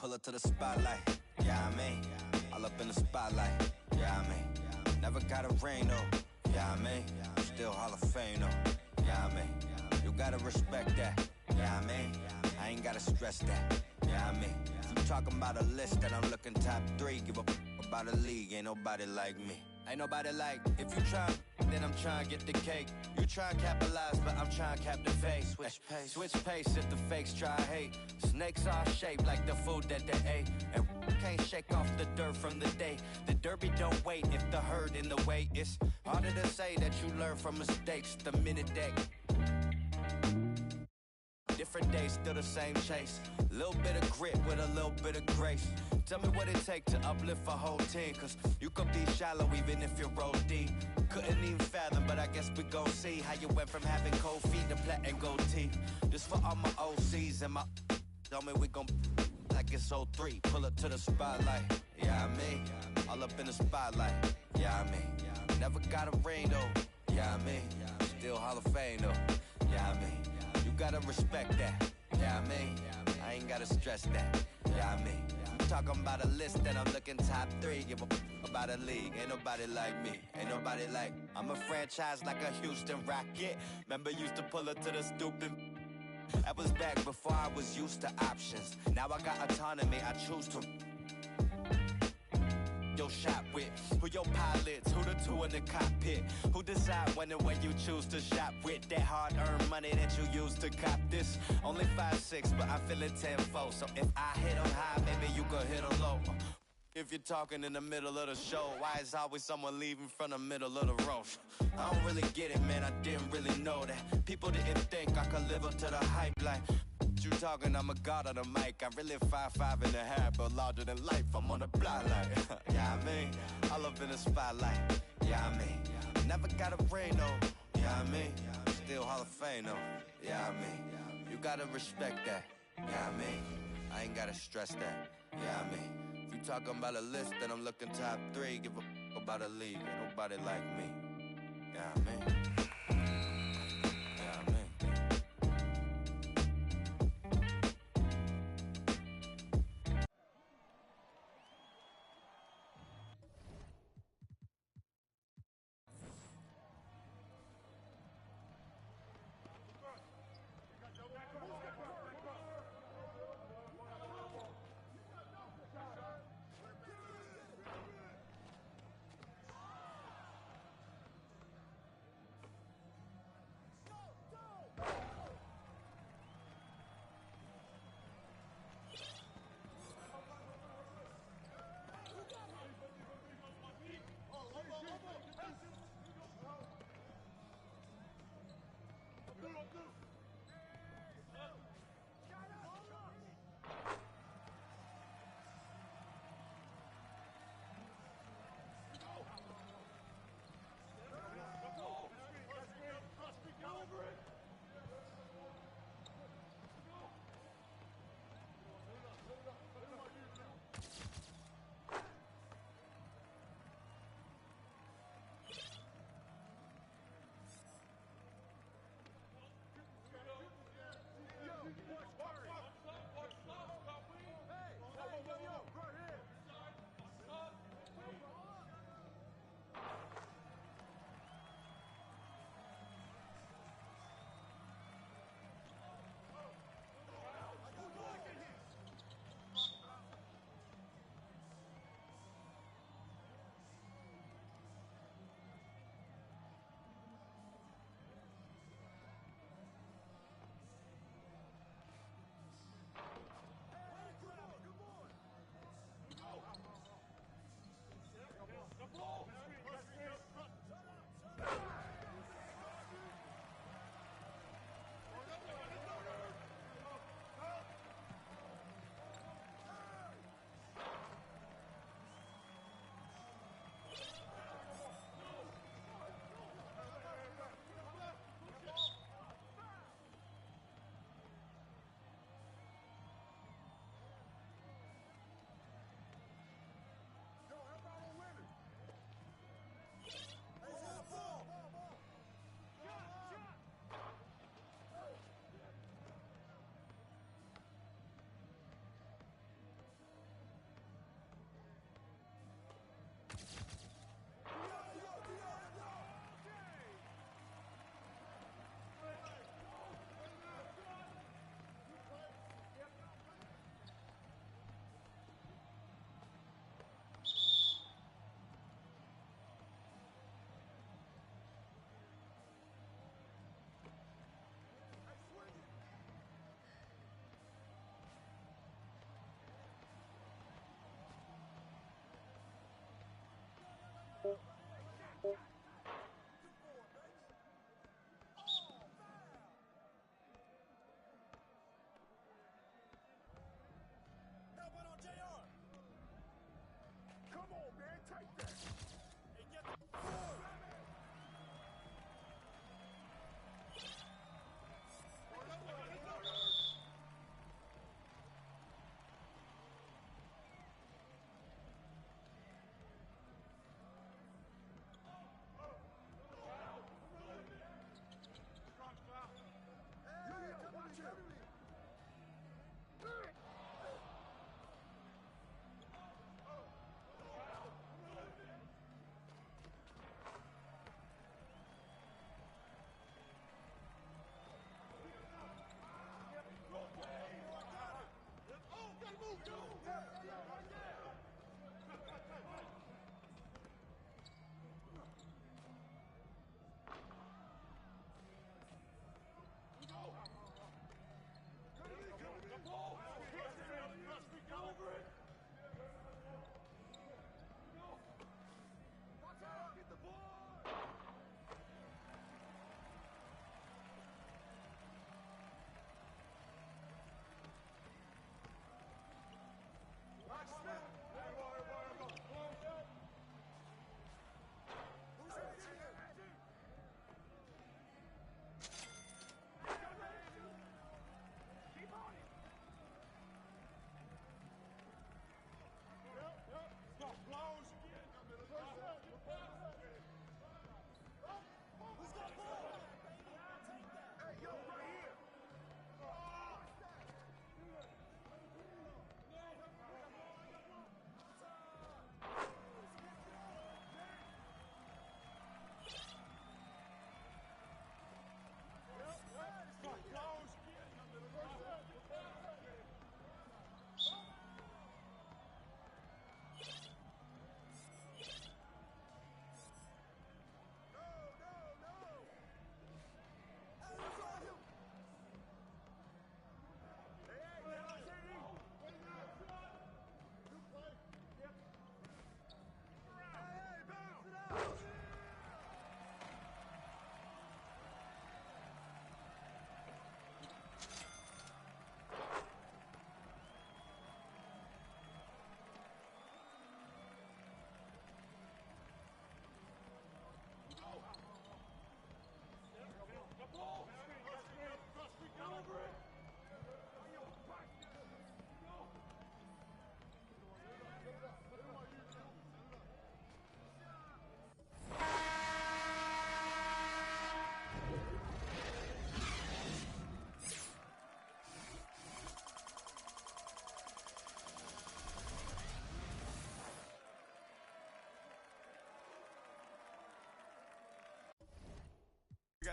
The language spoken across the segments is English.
pull up to the spotlight. Yeah, I mean, all up in the spotlight. Yeah, I mean, never got a ring though. Yeah, I mean, still Hall of Fame though. Yeah, I mean, you gotta respect that. Yeah, I mean, I ain't gotta stress that. Yeah, I mean, if you talking about a list that I'm looking top 3, give up about a league, ain't nobody like me. Ain't nobody like, if you try, then I'm trying to get the cake. You try and capitalize, but I'm trying to cap the face. Switch pace if the fakes try hate. Snakes are shaped like the food that they ate. And can't shake off the dirt from the day. The derby don't wait if the herd in the way. It's harder to say that you learn from mistakes the minute that. Different days, still the same chase. Little bit of grit with a little bit of grace. Tell me what it takes to uplift a whole team. Cause you could be shallow even if you roll deep. Couldn't even fathom, but I guess we gon' see how you went from having cold feet to plat and gold teeth. This for all my OCs and my tell me we gon' like it's 03. Pull up to the spotlight. Yeah, I mean, all up in the spotlight. Yeah, I mean, never got a ring though. Yeah, I mean, still Hall of Fame though. Yeah, I mean, you gotta respect that. Yeah, I mean, I ain't gotta stress that. Yeah, I mean, I'm talking about a list that I'm looking top 3. Give a about a league, ain't nobody like me. Ain't nobody like, I'm a franchise like a Houston Rocket. Remember used to pull up to the stupid. That was back before I was used to options. Now I got autonomy, I choose to. Your shot with, who your pilots, who the two in the cockpit, who decide when and where you choose to shop with that hard-earned money that you use to cop this. Only 5'6", but I'm feeling 10-4. So if I hit them high, maybe you could hit them low. If you're talking in the middle of the show, why is always someone leaving from the middle of the row? I don't really get it, man, I didn't really know that. People didn't think I could live up to the hype like you talking, I'm a god on the mic. I'm really 5'5" and a half, but larger than life. I'm on the block like, yeah, I mean, all up in the spotlight. Yeah, I mean, never got a ring though. Yeah, I mean, still Hall of Fame though. Yeah, I mean, you gotta respect that. Yeah, I mean, I ain't gotta stress that. Yeah, I mean, if you talking about a list, then I'm looking top 3. Give a about a league, ain't nobody like me. Yeah, I mean.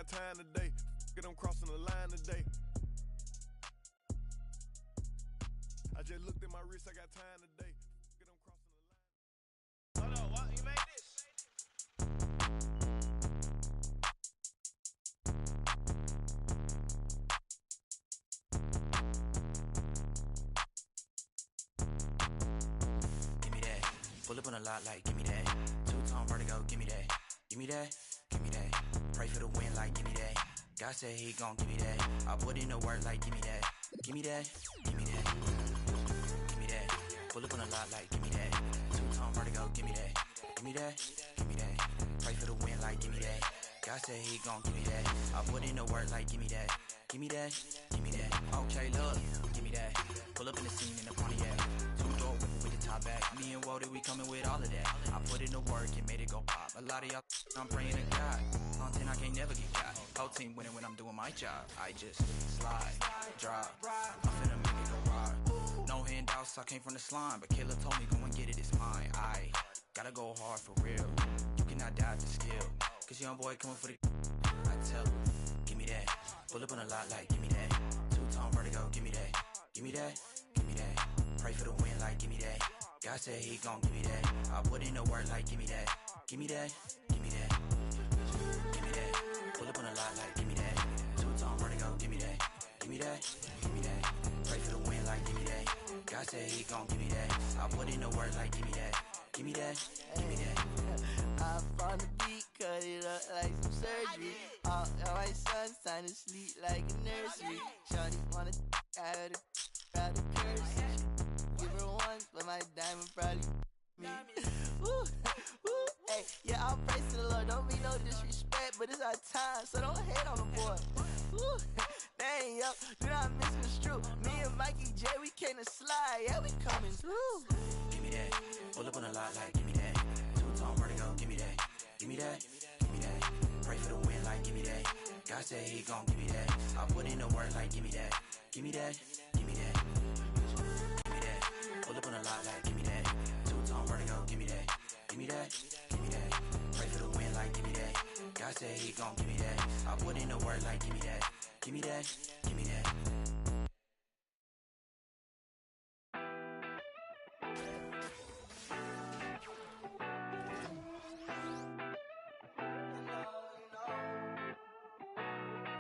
got time today. Get them crossing the line today. I just looked at my wrist, I got time today. Get them crossing the line. Hold on, what? You made this? Give me that. Pull up on a lot like, give me that. Two-tone vertigo, give me that. Give me that, give me that. Pray for the win like, give me that. God said he gon' give me that. I put in the work like, give me that. Give me that, give me that. Give me that. Pull up on a lot like, give me that. Two-tone vertigo, give me that. Give me that, give me that. Pray for the win like, give me that. God said he gon' give me that. I put in the work like, give me that. Give me that, give me that. Okay, look, give me that. Pull up in the scene in the Pontiac. Two-door whip with the top back. Me and Wody, we coming with all of that. I put in the work and made it go pop. A lot of y'all, I'm praying to God. On 10, I can't never get caught. Whole team winning when I'm doing my job. I just slide, drop. I'm finna make it go hard. No handouts, I came from the slime. But Kayla told me, go and get it, it's mine. I gotta go hard for real. You cannot die the skill. Cause young boy coming for the I tell him, give me that. Pull up on a lot like, give me that. Two-tone vertigo, give me that. Give me that, give me that. Pray for the win like, give me that. God said he gon' give me that. I put in the work like, give me that. Give me that, give me that. Give me that. Pull up on a lot like, give me that. Two-tone vertigo, give me that. Give me that, give me that. Pray for the win like, give me that. God said he gon' give me that. I put in the work like, give me that. Give me that, give me that. I found the beat, cut it up like some surgery. All my sons signed to sleep like a nursery. Shawty wanna out of curse. Give her once, but my diamond probably me. Woo, woo, hey, yeah, I'll praise to the Lord. Don't be no disrespect, but it's our time, so don't hate on the boy. Woo, dang, yo, do not misconstrue. Me and Mikey J, we came to slide, yeah, we coming through. Give me that. Pull up on a lot like, give me that. Two-tone vertigo, give me that. Give me that, give me that. Pray for the win like, give me that. God said he gon' give me that. I put in the work like, give me that. Give me that, give me that. Give me that. Pull up on a lot like, give me that. Two-tone vertigo, give me that. Give me that, give me that. Pray for the win like, give me that. God said he gon' give me that. I put in the work like, give me that. Give me that, give me that.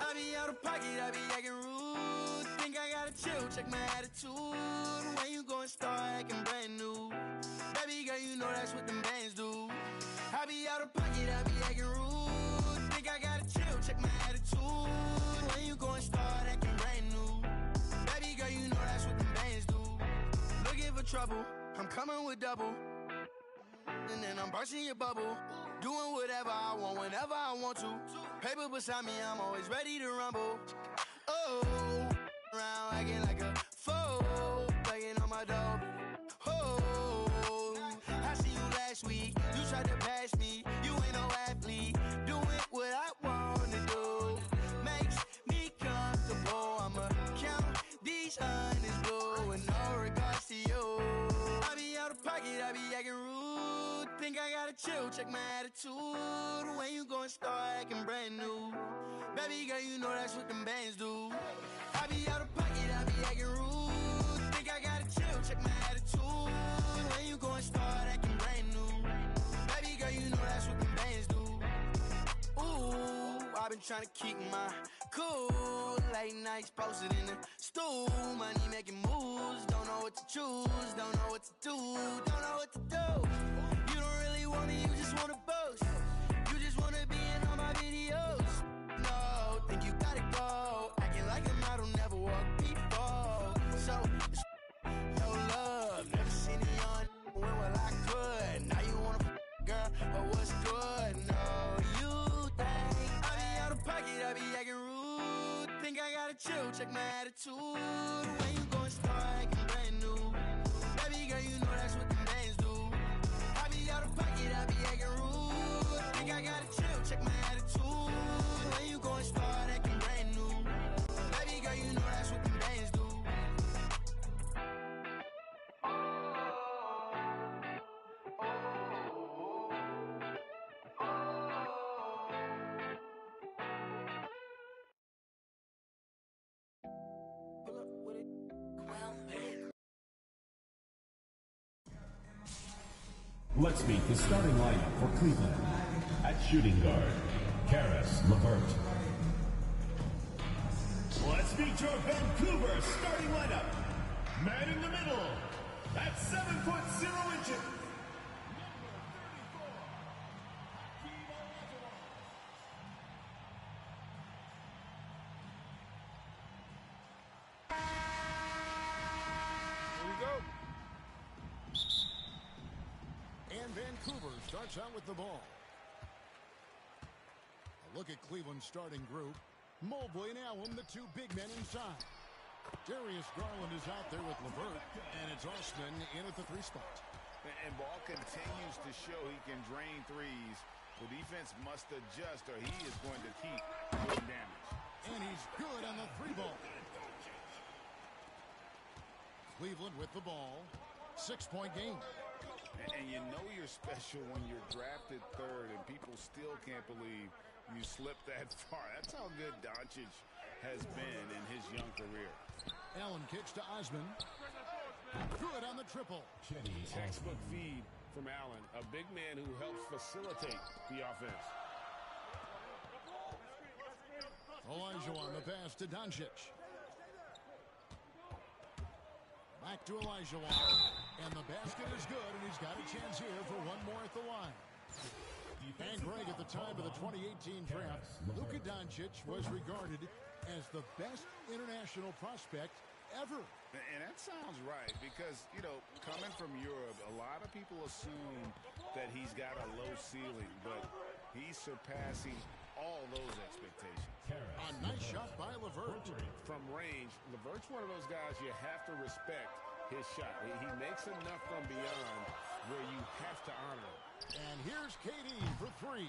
I be out of pocket, I be acting rude. Think I gotta chill, check my attitude. When you gon' start acting brand new, baby girl, you know that's what them bands do. I be out of pocket, I be acting rude. Think I gotta chill, check my attitude. When you gon' start acting brand new, baby girl, you know that's what them bands do. Looking for trouble, I'm coming with double. And then I'm bursting your bubble. Doing whatever I want, whenever I want to. Paper beside me, I'm always ready to rumble. Oh, around acting like a fool, begging on my door. Oh, I see you last week. You tried to pass me. You ain't no athlete. Doing what I wanna do makes me comfortable. I'ma count these honest blue with no regards to you. I be out of pocket, I be acting rude. Think I gotta chill, check my attitude. When you gon' start acting brand new, baby girl, you know that's what them bands do. I be out of pocket, I be acting rude. Think I gotta chill, check my attitude. When you gon' start acting brand new, baby girl, you know that's what them bands do. Ooh, I've been trying to keep my cool. Late nights posted in the stool. Money making moves. Don't know what to choose. Don't know what to do. Don't know what to do. You don't really want me, you just wanna boast. You just wanna be in all my videos. No, think you gotta go. Acting like a model, never walk before. So, it's no love. Never seen it on when well I could. Now you wanna girl, but what's good? No, you think I be out of pocket, I be acting rude. Think I gotta chill, check my attitude. When you gon' start acting brand new, baby girl, you know that's what them bands do. I be out of pocket, I be acting rude. Think I gotta chill, check my attitude. When you gon' start acting brand new, baby girl, you know that's what them bands do. Let's meet the starting lineup for Cleveland. At shooting guard, Karis LeVert. Let's meet your Vancouver starting lineup. Man in the middle, at 7 foot 0 inches. Vancouver starts out with the ball. A look at Cleveland's starting group. Mobley and Allen, the two big men inside. Darius Garland is out there with LeVert, and it's Osman in at the 3 spot. And Ball continues to show he can drain threes. The defense must adjust or he is going to keep doing damage. And he's good on the 3 ball. Cleveland with the ball. 6-point game. And you know you're special when you're drafted 3rd and people still can't believe you slipped that far. That's how good Doncic has been in his young career. Allen kicks to Osman. Good on the triple. Textbook feed from Allen, a big man who helps facilitate the offense. Elijah on the pass to Doncic. Back to Elijah. And the basket is good, and he's got a chance here for one more at the line. And Greg, at the time of the 2018 draft, Luka Doncic was regarded as the best international prospect ever. And that sounds right because, you know, coming from Europe, a lot of people assume that he's got a low ceiling, but he's surpassing all those expectations. A nice shot by LeVert. From range, LeVert's one of those guys you have to respect his shot. He makes enough from beyond where you have to honor it. And here's KD for 3.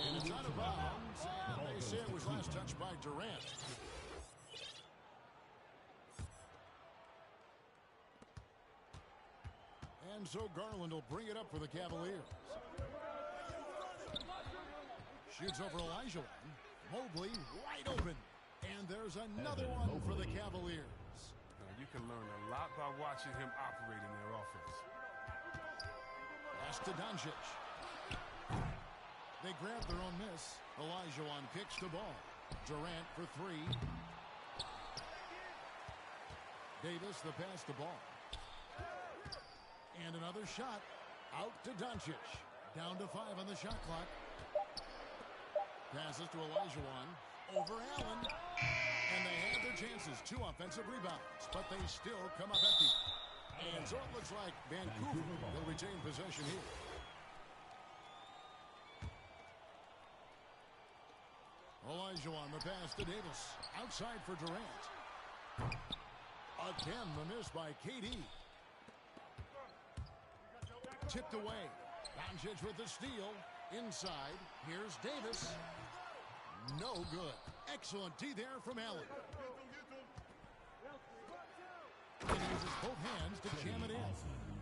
And it's out of bounds. And they say it was last touched by Durant. And so Garland will bring it up for the Cavaliers. Shoots over Elijah. Mobley wide open. And there's another one for the Cavaliers. Now, you can learn a lot by watching him operate in their offense. Pass to Doncic. They grab their own miss. Elijah kicks the ball. Durant for 3. Davis the pass to Ball. And another shot out to Doncic. Down to 5 on the shot clock. Passes to Elijah over Allen. And they had their chances. 2 offensive rebounds. But they still come up empty. And so it looks like Vancouver will retain possession here. Elijah the pass to Davis. Outside for Durant. Again, the miss by KD. Tipped away. Doncic with the steal. Inside. Here's Davis. No good. Excellent D there from Allen. And he uses both hands to jam it in.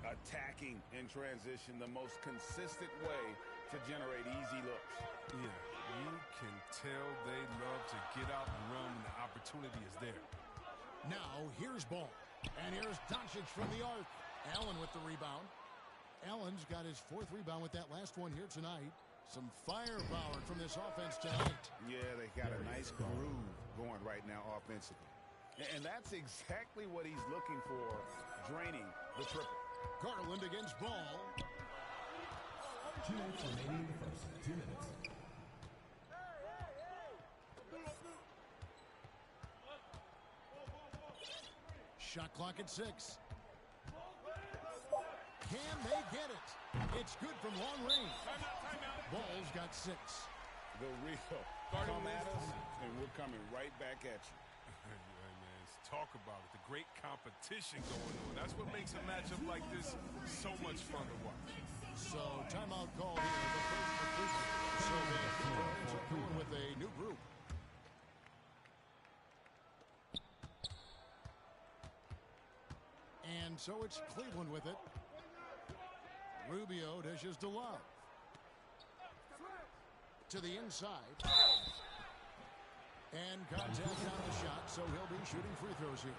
Attacking in transition, the most consistent way to generate easy looks. Yeah, you can tell they love to get out and run when the opportunity is there. Now, here's Ball. And here's Doncic from the arc. Allen with the rebound. Allen's got his 4th rebound with that last one here tonight. Some firepower from this offense tonight. Yeah, they got a nice groove going right now offensively. And that's exactly what he's looking for, draining the triple. Garland against Ball. 2 minutes remaining in the first. 2 minutes. Shot clock at 6. Can they get it? It's good from long range. Ball's got 6. The real. Come at us, and we're coming right back at you. Yeah, man, talk about it. The great competition going on. That's what makes a matchup like this so much fun to watch. So, timeout call here. The first for Cleveland. So, they're going with a new group. And so it's Cleveland with it. Rubio dishes to Love. To the inside. And contact on the shot, so he'll be shooting free throws here.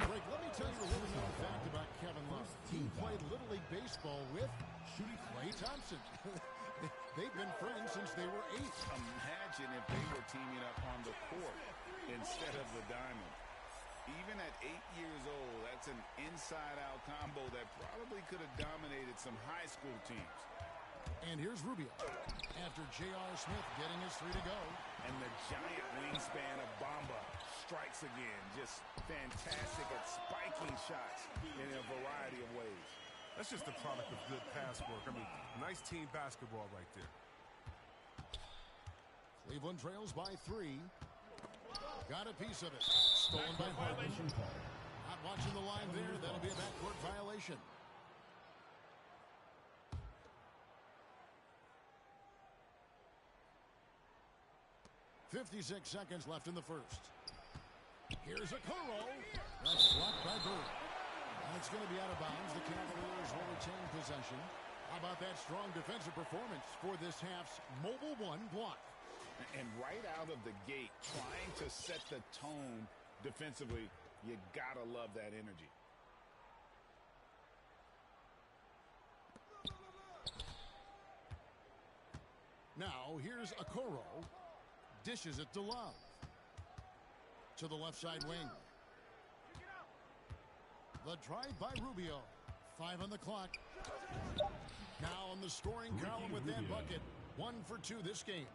Greg, let me tell you a little known fact about Kevin left. He played Little League Baseball with Klay Thompson. They've been friends since they were 8. Imagine if they were teaming up on the court instead of the diamond. Even at 8 years old, that's an inside-out combo that probably could have dominated some high school teams. And here's Rubio. After J.R. Smith getting his 3 to go. And the giant wingspan of Bamba strikes again. Just fantastic at spiking shots in a variety of ways. That's just a product of good pass work. I mean, nice team basketball right there. Cleveland trails by 3. Got a piece of it. Stolen by Harden. Not watching the line there. That'll be a backcourt violation. .56 seconds left in the first. Here's a Okoro. That's blocked by Bird. And it's going to be out of bounds. The Cavaliers will retain possession. How about that strong defensive performance for this half's Mobile 1 block? And right out of the gate, trying to set the tone defensively, you gotta love that energy. Now, here's Okoro. Dishes it to Love. To the left side wing. The drive by Rubio. 5 on the clock. Now on the scoring column with that bucket. 1 for 2 this game.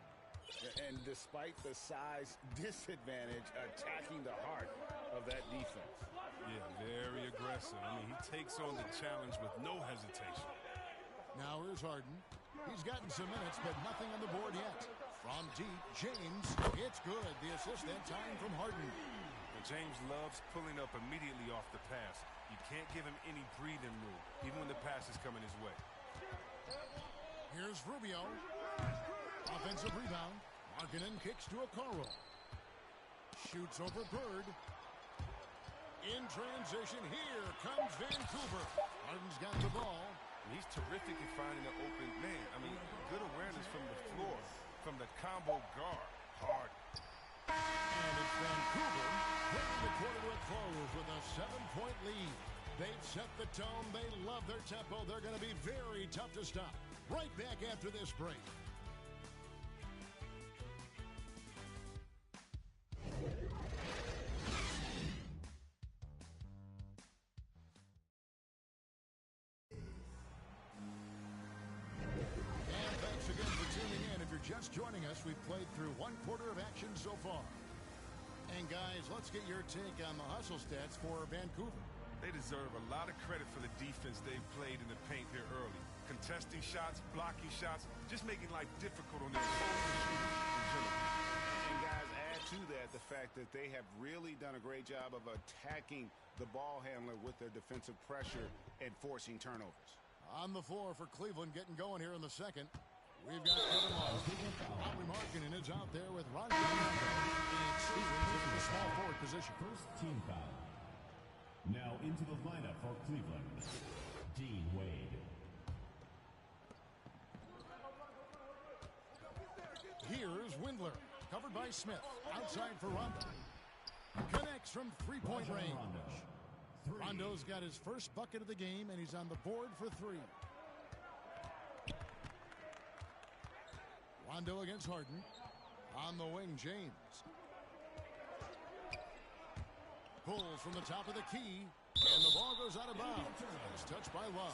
And despite the size disadvantage, attacking the heart of that defense. Yeah, very aggressive. I mean, he takes on the challenge with no hesitation. Now here's Harden. He's gotten some minutes, but nothing on the board yet. From deep, James. It's good. The assist that time from Harden. And James loves pulling up immediately off the pass. You can't give him any breathing room, even when the pass is coming his way. Here's Rubio. Offensive rebound. Markkanen kicks to Okoro. Shoots over Bird. In transition, here comes Vancouver. Harden's got the ball. And he's terrific at finding an open man. I mean, good awareness from the floor, from the combo guard. Hard. And it's Vancouver bringing the quarter to a close with a 7-point lead. They've set the tone. They love their tempo. They're going to be very tough to stop. Right back after this break. Just joining us, we've played through 1 quarter of action so far. And guys, let's get your take on the hustle stats for Vancouver. They deserve a lot of credit for the defense they've played in the paint here early. Contesting shots, blocking shots, just making life difficult on their opponents in general. And guys, add to that the fact that they have really done a great job of attacking the ball handler with their defensive pressure and forcing turnovers. On the floor for Cleveland getting going here in the second. We've got Kevin Love. Bobby Markkanen is out there with Ron. And Stevens in the small forward position. First team foul. Now into the lineup for Cleveland, Dean Wade. Here's Windler, covered by Smith. Outside for Rondo. Connects from 3-point range. Rondo's got his first bucket of the game, and he's on the board for 3. Rondo against Harden. On the wing, James. Pulls from the top of the key. And the ball goes out of bounds. It's touched by Love.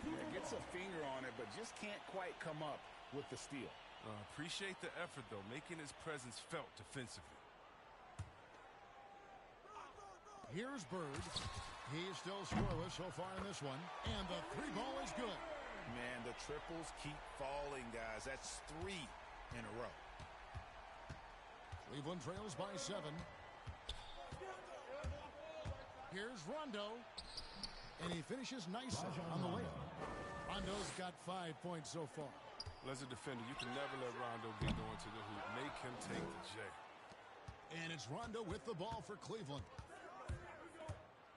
Yeah, gets a finger on it, but just can't quite come up with the steal. Appreciate the effort, though, making his presence felt defensively. Here's Bird. He's still scoreless so far in this one. And the 3 ball is good. Man, the triples keep falling, guys. That's 3 in a row. Cleveland trails by 7. Here's Rondo. And he finishes nicely on the layup. Rondo's got 5 points so far. Well, as a defender, you can never let Rondo get going to the hoop. Make him take the J. And it's Rondo with the ball for Cleveland.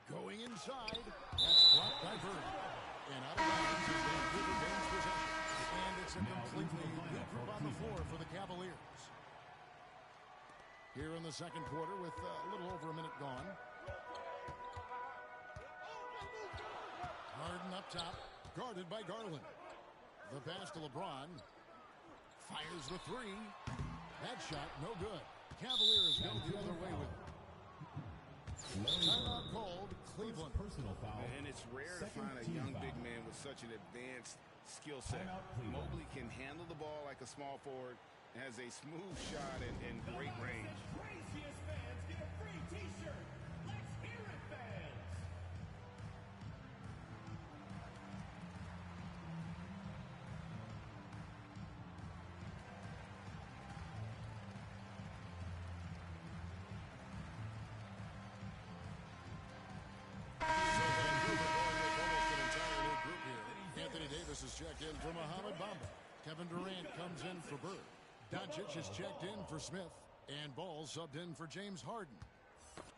Going inside. That's blocked by Bird. And out of bounds as Vancouver gains possession. And it's a completely new group on the floor for the Cavaliers. Here in the second quarter with a little over a minute gone. up top, guarded by Garland. The pass to LeBron. Fires the three. That shot, no good. Cavaliers go the other way with it. Timeout called, Cleveland. Personal foul. And it's rare to find a young big man with such an advanced skill set. Mobley can handle the ball like a small forward, has a smooth shot and great range. Craziest fans get a free t-shirt. Let's hear it, fans. Is checked in for Mohamed Bamba. Kevin Durant comes in for Bird. Doncic is checked in for Smith. And Ball subbed in for James Harden.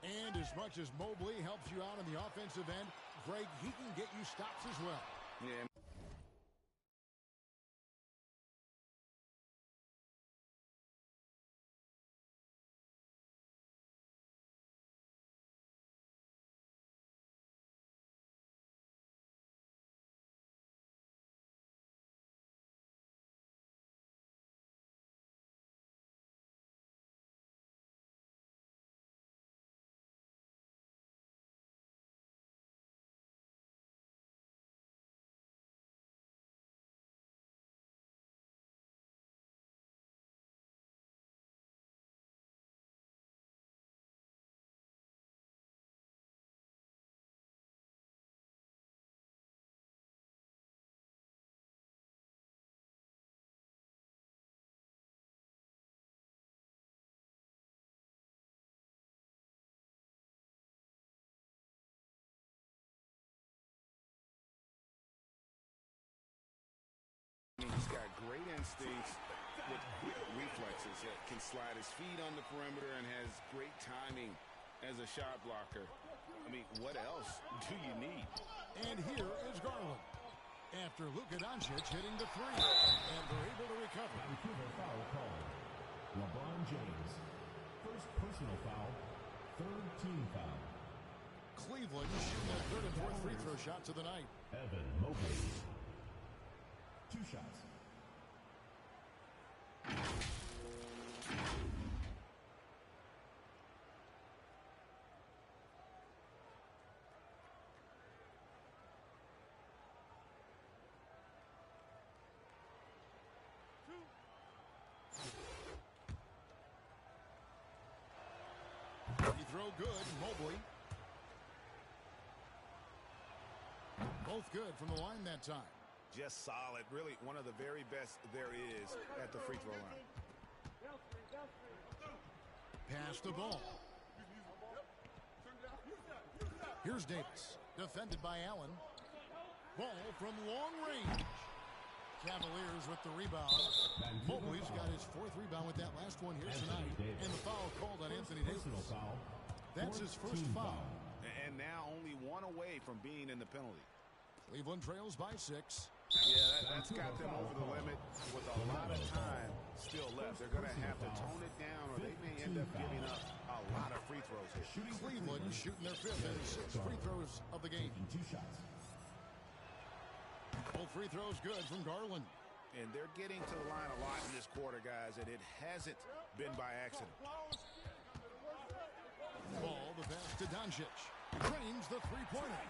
And as much as Mobley helps you out on the offensive end, Greg, he can get you stops as well. Yeah. He's got great instincts with quick reflexes. Can slide his feet on the perimeter and has great timing as a shot blocker. I mean, what else do you need? And here is Garland. After Luka Doncic hitting the three. And they're able to recover. Vancouver foul call. LeBron James. First personal foul. Third team foul. Cleveland shooting their third and fourth free throw shots of the night. Evan Mobley. 2 shots. You throw good, Mobley. Both good from the line that time. Just solid. Really one of the very best there is at the free throw line. Pass the ball. Here's Davis. Defended by Allen. Ball from long range. Cavaliers with the rebound. Mobley's got his 4th rebound with that last one here tonight. And the foul called on Anthony Davis. That's his first foul. And now only one away from being in the penalty. Cleveland trails by 6. Yeah, that's got them over the limit with a lot of time still left. They're going to have to tone it down or they may end up giving up a lot of free throws here. Cleveland shooting their 5th and 6th free throws of the game. 2 shots. Both free throws good from Garland. And they're getting to the line a lot in this quarter, guys, and it hasn't been by accident. Ball, the pass to Doncic. Drains the three-pointer.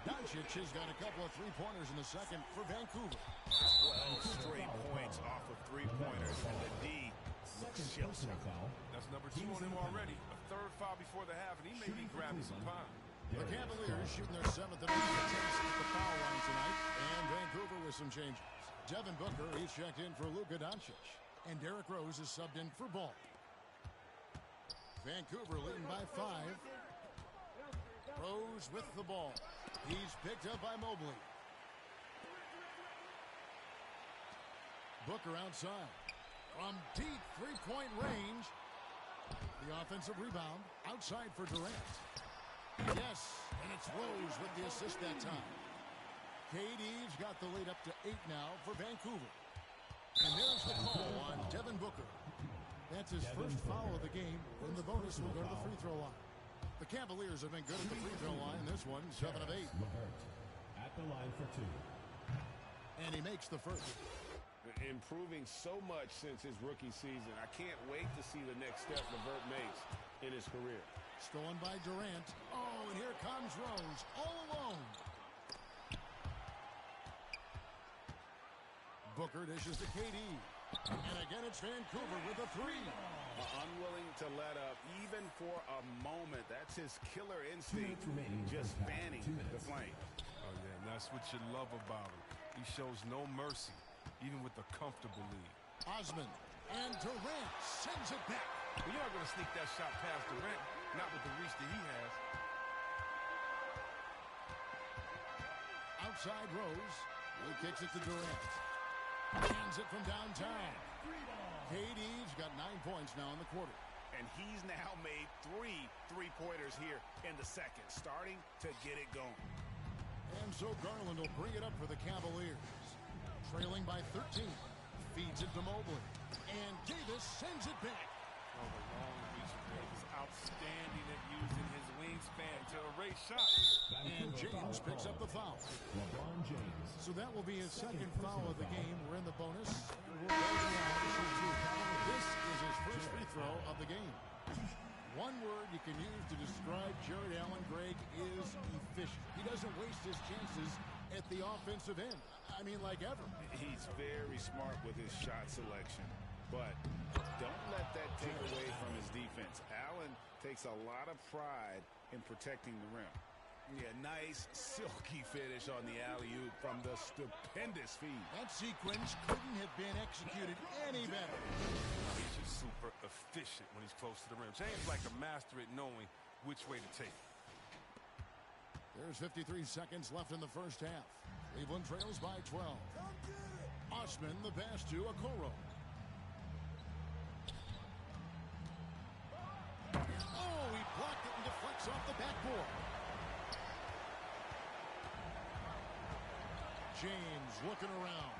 Doncic has got a couple of three-pointers in the second for Vancouver. 12 straight points off of three-pointers, and the D looks chills him. That's number 2 on him already. A 3rd foul before the half, and he may be grabbing some time. The Cavaliers shooting their 7th and 8th attempts at the foul line tonight. And Vancouver with some changes. Devin Booker, he's checked in for Luka Doncic. And Derrick Rose is subbed in for Ball. Vancouver leading by 5. Rose with the ball. He's picked up by Mobley. Booker outside. From deep three-point range. The offensive rebound outside for Durant. Yes, and it's Rose with the assist that time. KD's got the lead up to 8 now for Vancouver. And there's the call on Devin Booker. That's his first foul of the game, and the bonus will go to the free throw line. The Cavaliers have been good at the free throw line. This one, 7 of 8. LeVert at the line for two. And he makes the first. Improving so much since his rookie season. I can't wait to see the next step LeVert makes in his career. Stolen by Durant. Oh, and here comes Rose all alone. Booker dishes to KD. And again, it's Vancouver with a three. Unwilling to let up even for a moment. That's his killer instinct, just fanning the flame. Oh, yeah, and that's what you love about him. He shows no mercy, even with a comfortable lead. Osman and Durant sends it back. Well, you're not going to sneak that shot past Durant, not with the reach that he has. Outside Rose. He kicks it to Durant. Hands it from downtown. KD's got 9 points now in the quarter. And he's now made 3 three-pointers here in the second, starting to get it going. And so Garland will bring it up for the Cavaliers. Trailing by 13. Feeds it to Mobley. And Davis sends it back. Oh, the long reach there. He's outstanding at using his wingspan to erase shots. And James picks up the foul. LeBron James. So that will be his second foul of the game. We're in the bonus. We're going around to shoot two. This is his first free throw of the game. One word you can use to describe Jared Allen, Greg, is efficient. He doesn't waste his chances at the offensive end. I mean, like ever. He's very smart with his shot selection, but don't let that take away from his defense. Allen takes a lot of pride in protecting the rim. Yeah, nice, silky finish on the alley-oop from the stupendous feed. That sequence couldn't have been executed any better. He's just super efficient when he's close to the rim. James like a master at knowing which way to take. There's 53 seconds left in the first half. Cleveland trails by 12. Osman the pass to Okoro. Oh, he blocked it and deflects off the backboard. James looking around.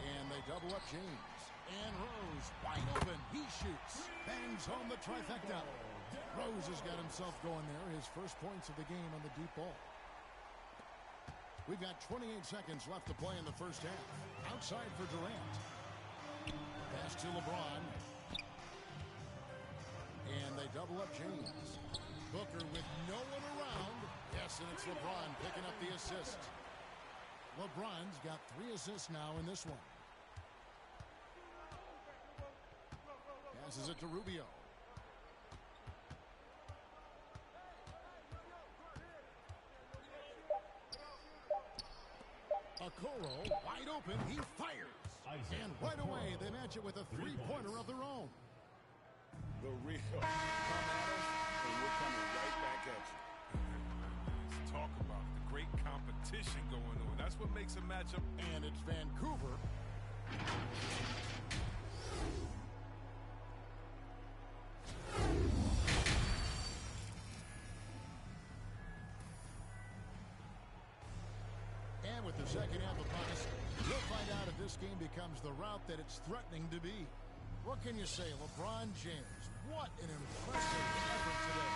And they double up James. And Rose wide open. He shoots. Bangs home the trifecta. Rose has got himself going there. His first points of the game on the deep ball. We've got 28 seconds left to play in the first half. Outside for Durant. Pass to LeBron. And they double up James. Booker with no one around. Yes, and it's LeBron picking up the assist. LeBron's got 3 assists now in this one. Passes it to Rubio. Okoro wide open. He fires. And right away they match it with a three-pointer of their own. The real come at us, and we're coming right back at you. Let's talk about it. The great competition going on. That's what makes a matchup. And it's Vancouver. And with the second half upon us, we'll find out if this game becomes the route that it's threatening to be. What can you say, LeBron James? What an impressive effort today.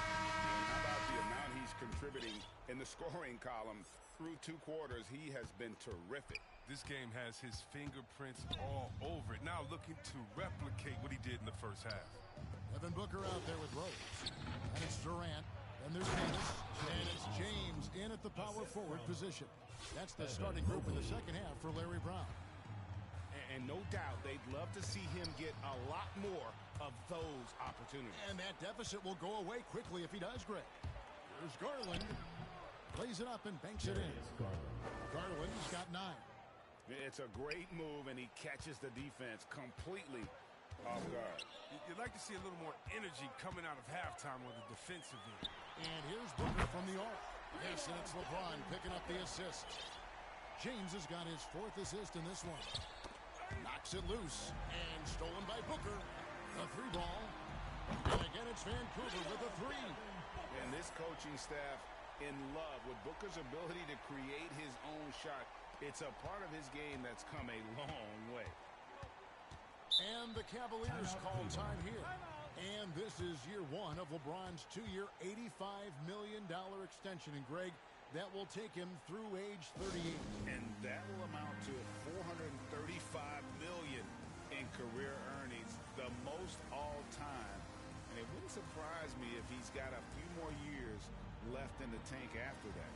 How about the amount he's contributing in the scoring column? Through 2 quarters, he has been terrific. This game has his fingerprints all over it. Now looking to replicate what he did in the first half. Devin Booker out there with Rose. And it's Durant. And there's Davis. And it's James in at the power forward position. That's the starting group in the second half for Larry Brown. And no doubt they'd love to see him get a lot more of those opportunities. And that deficit will go away quickly if he does, Greg. Here's Garland. Plays it up and banks it in. Garland's got 9. It's a great move, and he catches the defense completely off guard. You'd like to see a little more energy coming out of halftime on the defensive end. And here's Booker from the arc. Yes, and it's LeBron picking up the assist. James has got his 4th assist in this one. Knocks it loose. And stolen by Booker. The 3 ball. And again, it's Vancouver with a 3. And this coaching staff in love with Booker's ability to create his own shot. It's a part of his game that's come a long way. And the Cavaliers call time here. And this is year 1 of LeBron's 2-year, $85 million extension. And Greg, That will take him through age 38. And that will amount to $435 million in career earnings, the most all time. And it wouldn't surprise me if he's got a few more years left in the tank after that.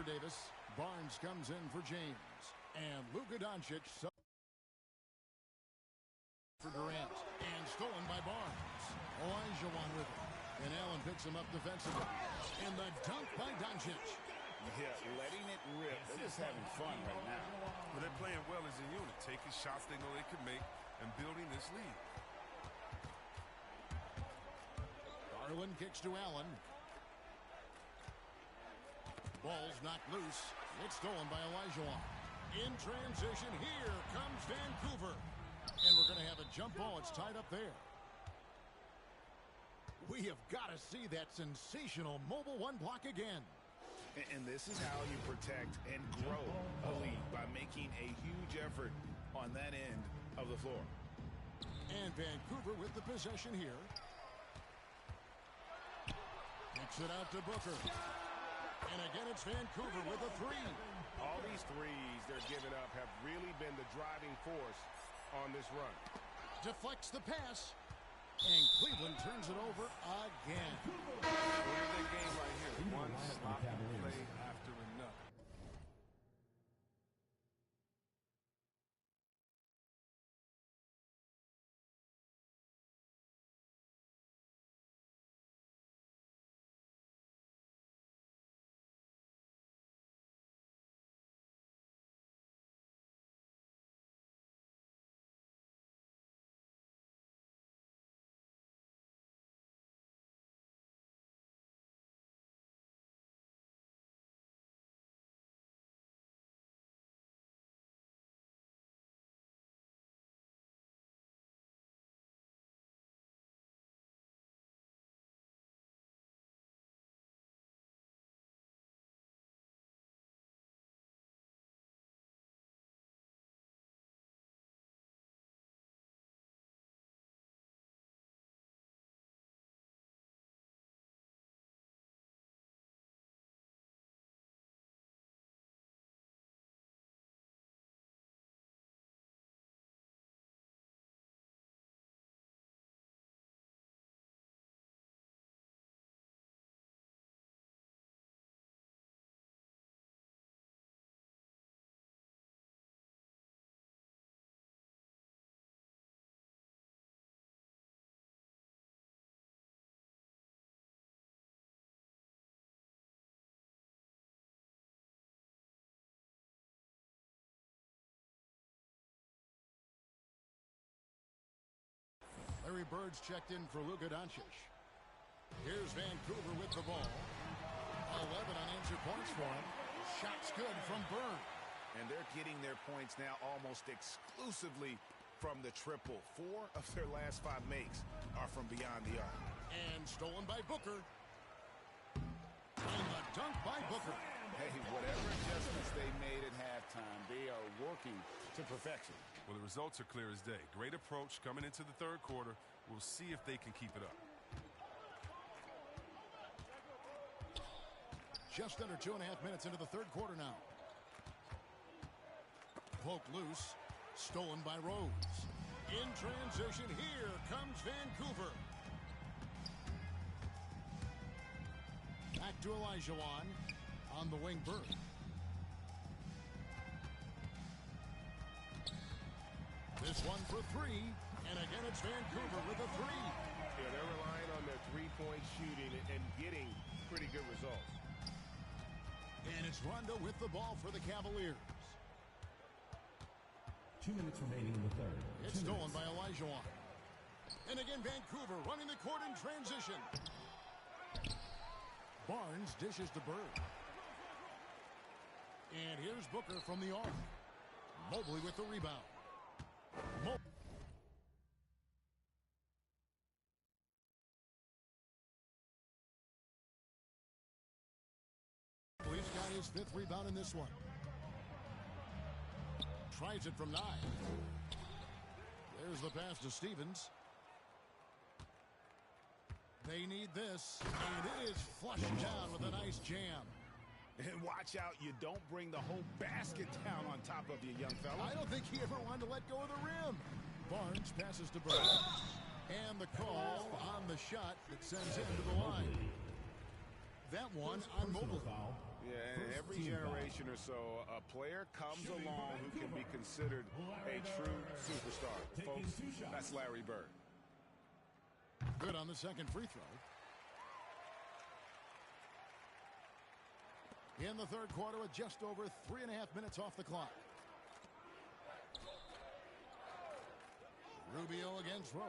for Davis. Barnes comes in for James. And Luka Doncic for Durant. And stolen by Barnes. Olajuwon with it. And Allen picks him up defensively. And the dunk by Doncic. Yeah, letting it rip. They're just having fun right now. Well, they're playing well as a unit, taking shots they know they can make and building this lead. Garland kicks to Allen. Ball's knocked loose. It's stolen by Olajuwon. In transition, here comes Vancouver. And we're going to have a jump ball. It's tied up there. We have got to see that sensational mobile one block again. And this is how you protect and grow a lead, by making a huge effort on that end of the floor. And Vancouver with the possession here. Kicks it out to Booker. And again, it's Vancouver with a three. All these threes they're giving up have really been the driving force on this run. Deflects the pass. And Cleveland turns it over again. Look at that game right here. One sloppy play after another. Larry Bird's checked in for Luka Doncic. Here's Vancouver with the ball. 11 unanswered points for him. Shot's good from Bird. And they're getting their points now almost exclusively from the triple. 4 of their last 5 makes are from beyond the arc. And stolen by Booker. And the dunk by Booker. Hey, whatever adjustments they made at halftime, they are working to perfection. Well, the results are clear as day. Great approach coming into the third quarter. We'll see if they can keep it up. Just under 2.5 minutes into the third quarter now. Poked loose. Stolen by Rose. In transition, here comes Vancouver. Back to Olajuwon. On the wing, Bird. This one for 3. And again, it's Vancouver with a 3. Yeah, they're relying on their three-point shooting and getting pretty good results. And it's Rondo with the ball for the Cavaliers. 2 minutes remaining in the third. It's stolen by Olajuwon. And again, Vancouver running the court in transition. Barnes dishes to Bird. And here's Booker from the arc. Mobley with the rebound. Mobley's got his 5th rebound in this one. Tries it from 9. There's the pass to Stevens. They need this, and it is flushed down with a nice jam. And watch out, you don't bring the whole basket down on top of you, young fella. I don't think he ever wanted to let go of the rim. Barnes passes to Bird. And the call on the shot that sends him to the line. That one on Mobley. Yeah, Yeah, and every generation or so, a player comes along who can be considered a true superstar. Folks, that's Larry Bird. Good on the second free throw. In the third quarter with just over 3.5 minutes off the clock. Rubio against Rose.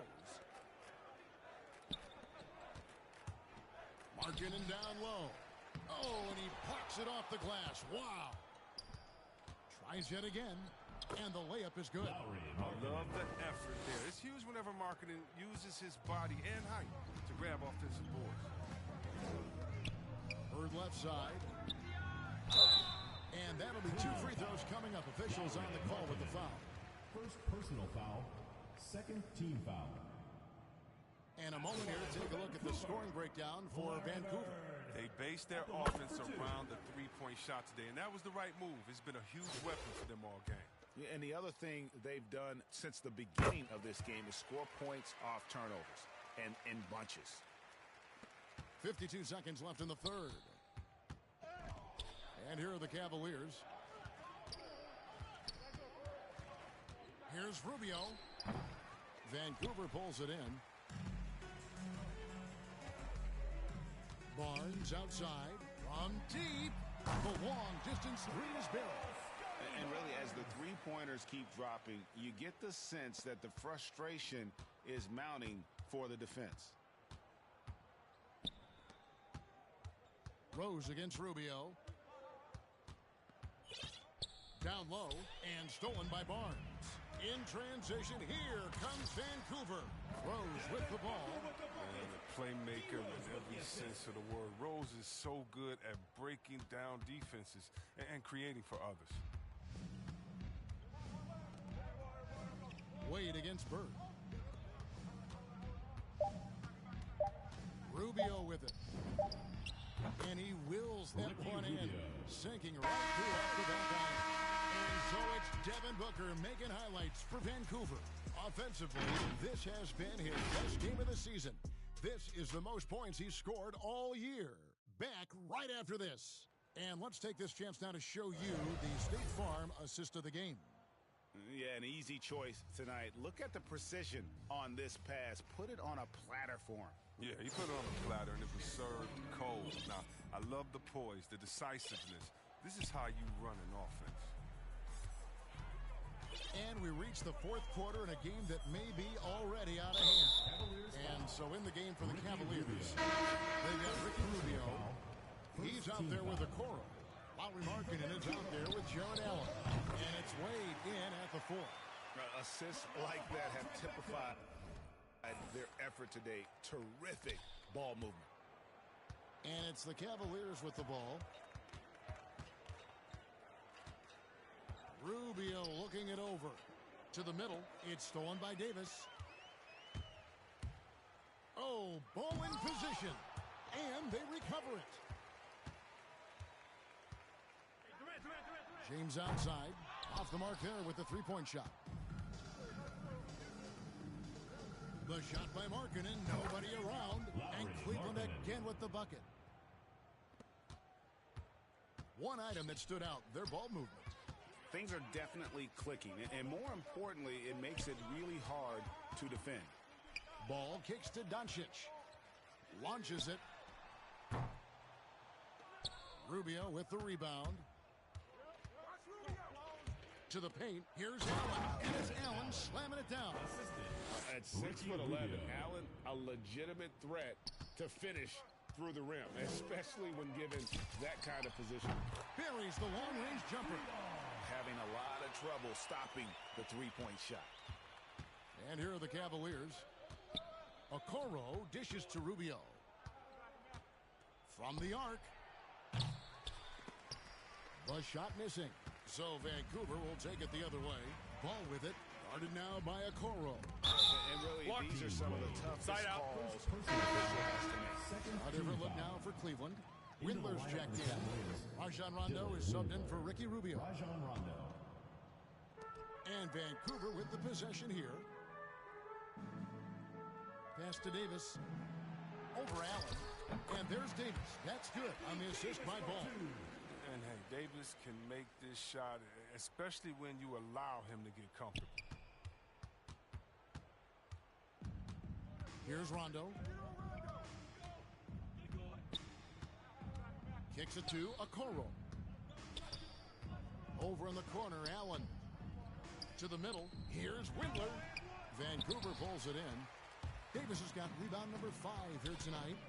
Markkanen down low. Oh, and he plucks it off the glass. Wow. Tries yet again. And the layup is good. I love the effort there. It's huge whenever Markkanen uses his body and height to grab offensive boards. Bird left side. And that'll be 2 free throws coming up. Officials on the call with the foul. First personal foul, second team foul. And a moment here to take a look at the scoring breakdown for Vancouver. They based their offense around the three-point shot today, and that was the right move. It's been a huge weapon for them all game. Yeah, and the other thing they've done since the beginning of this game is score points off turnovers and in bunches. 52 seconds left in the third. And here are the Cavaliers. Here's Rubio. Vancouver pulls it in. Barnes outside. From deep. The long distance three is buried. And really, as the three-pointers keep dropping, you get the sense that the frustration is mounting for the defense. Rose against Rubio. Down low and stolen by Barnes. In transition, here comes Vancouver. Rose with the ball. And a playmaker in every sense of the word. Rose is so good at breaking down defenses and creating for others. Wade against Bird. Rubio with it. And he wills that one in. Sinking right through off the back line. And so it's Devin Booker making highlights for Vancouver. Offensively, this has been his best game of the season. This is the most points he's scored all year. Back right after this. And let's take this chance now to show you the State Farm assist of the game. Yeah, an easy choice tonight. Look at the precision on this pass. Put it on a platter for him. Yeah, he put it on a platter, and it was served cold. Now, I love the poise, the decisiveness. This is how you run an offense. And we reach the fourth quarter in a game that may be already out of hand. And so in the game for the Cavaliers, they got Ricky Rubio. He's out there with Okoro. Lauri Markkanen is out there with Jared Allen. And it's Wade in at the fourth. Assists like that have typified their effort today. Terrific ball movement. And it's the Cavaliers with the ball. Rubio looking it over. To the middle. It's stolen by Davis. Oh, ball in position. And they recover it. James outside. Off the mark there with the three-point shot. The shot by Markkanen. Nobody around. And Cleveland again with the bucket. One item that stood out, their ball movement. Things are definitely clicking. And more importantly, it makes it really hard to defend. Ball kicks to Doncic. Launches it. Rubio with the rebound. To the paint. Here's Allen. And it's Allen slamming it down. At 6'11", Allen, a legitimate threat to finish through the rim, especially when given that kind of position. Buries the long-range jumper. Having a lot of trouble stopping the three-point shot. And here are the Cavaliers. Okoro dishes to Rubio. From the arc. The shot missing. So Vancouver will take it the other way. Ball with it. Guarded now by Okoro. And really, these are some of the toughest calls the official has to make. A different look now for Cleveland. Windler's checked in. Rajon Rondo is subbed in for Ricky Rubio. Rajon Rondo. And Vancouver with the possession here. Pass to Davis. Over Allen. And there's Davis. That's good on the assist by Ball. Davis can make this shot, especially when you allow him to get comfortable. Here's Rondo. Kicks it to Okoro. Over in the corner, Allen. To the middle. Here's Windler. Vancouver pulls it in. Davis has got rebound number 5 here tonight.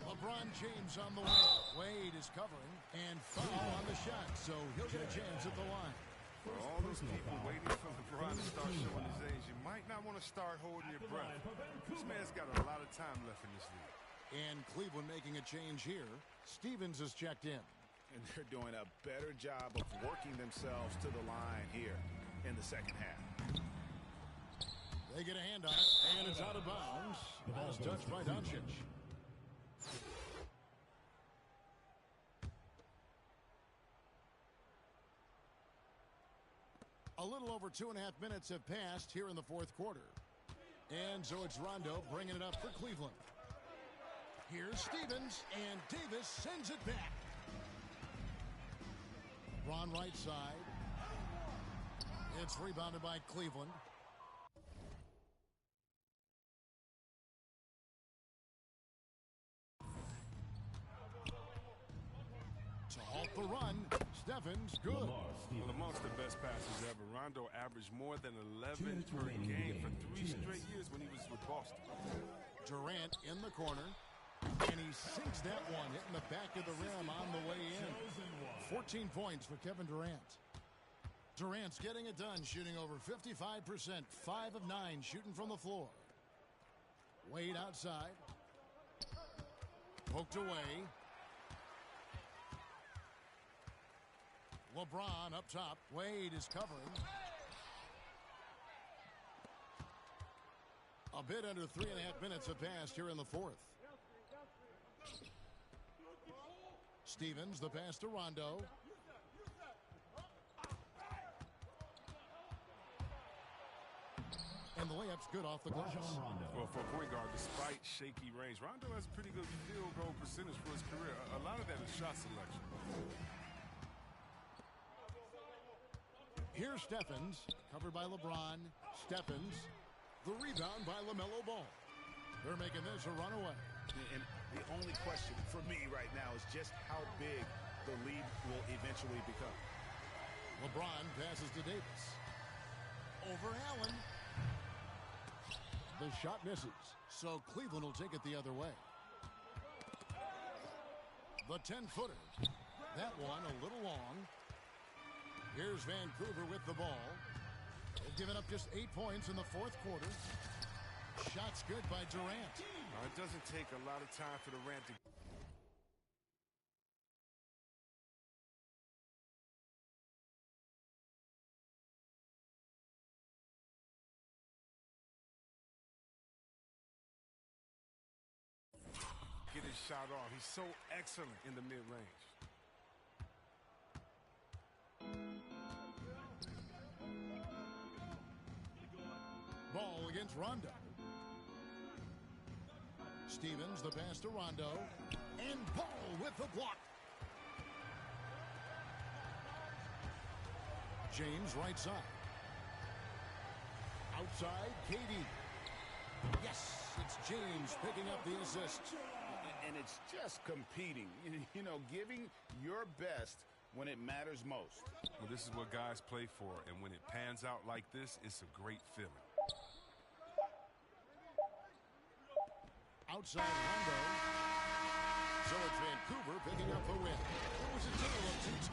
LeBron James on the way. Wade is covering and foul on the shot, so he'll get a chance at the line. For all those people waiting for LeBron to start showing his age, you might not want to start holding your breath. This man's got a lot of time left in this league. And Cleveland making a change here. Stevens is checked in. And they're doing a better job of working themselves to the line here in the second half. They get a hand on it, and it's out of bounds. Ball's touched by Doncic. A little over 2.5 minutes have passed here in the fourth quarter. And so it's Rondo bringing it up for Cleveland. Here's Stevens, and Davis sends it back. Ron right side. It's rebounded by Cleveland. To halt the run, Stevens good. Well, amongst the best passes ever, Rondo averaged more than 11 per game for 3 straight years when he was with Boston. Durant in the corner. And he sinks that one, hitting the back of the rim on the way in. 14 points for Kevin Durant. Durant's getting it done, shooting over 55%. 5 of 9 shooting from the floor. Wade outside. Poked away. LeBron up top. Wade is covering. A bit under 3.5 minutes have passed here in the fourth. Stevens, the pass to Rondo. And the layup's good off the glass. Well, for a point guard, despite shaky range, Rondo has a pretty good field goal percentage for his career. A lot of that is shot selection. Here's Stephens, covered by LeBron. Stephens, the rebound by LaMelo Ball. They're making this a runaway. And the only question for me right now is just how big the lead will eventually become. LeBron passes to Davis. Over Allen. The shot misses, so Cleveland will take it the other way. The 10-footer. That one a little long. Here's Vancouver with the ball. They've given up just 8 points in the fourth quarter. Shots good by Durant. It doesn't take a lot of time for Durant to... get his shot off. He's so excellent in the mid-range. Ball against Rondo. Stevens, the pass to Rondo. And Ball with the block. James right side. Outside, KD. Yes, it's James picking up the assist. And it's just competing, you know, giving your best when it matters most. Well, this is what guys play for, and when it pans out like this, it's a great feeling. Outside Rondo. So it's Vancouver picking up the win. It was a tale of two teams.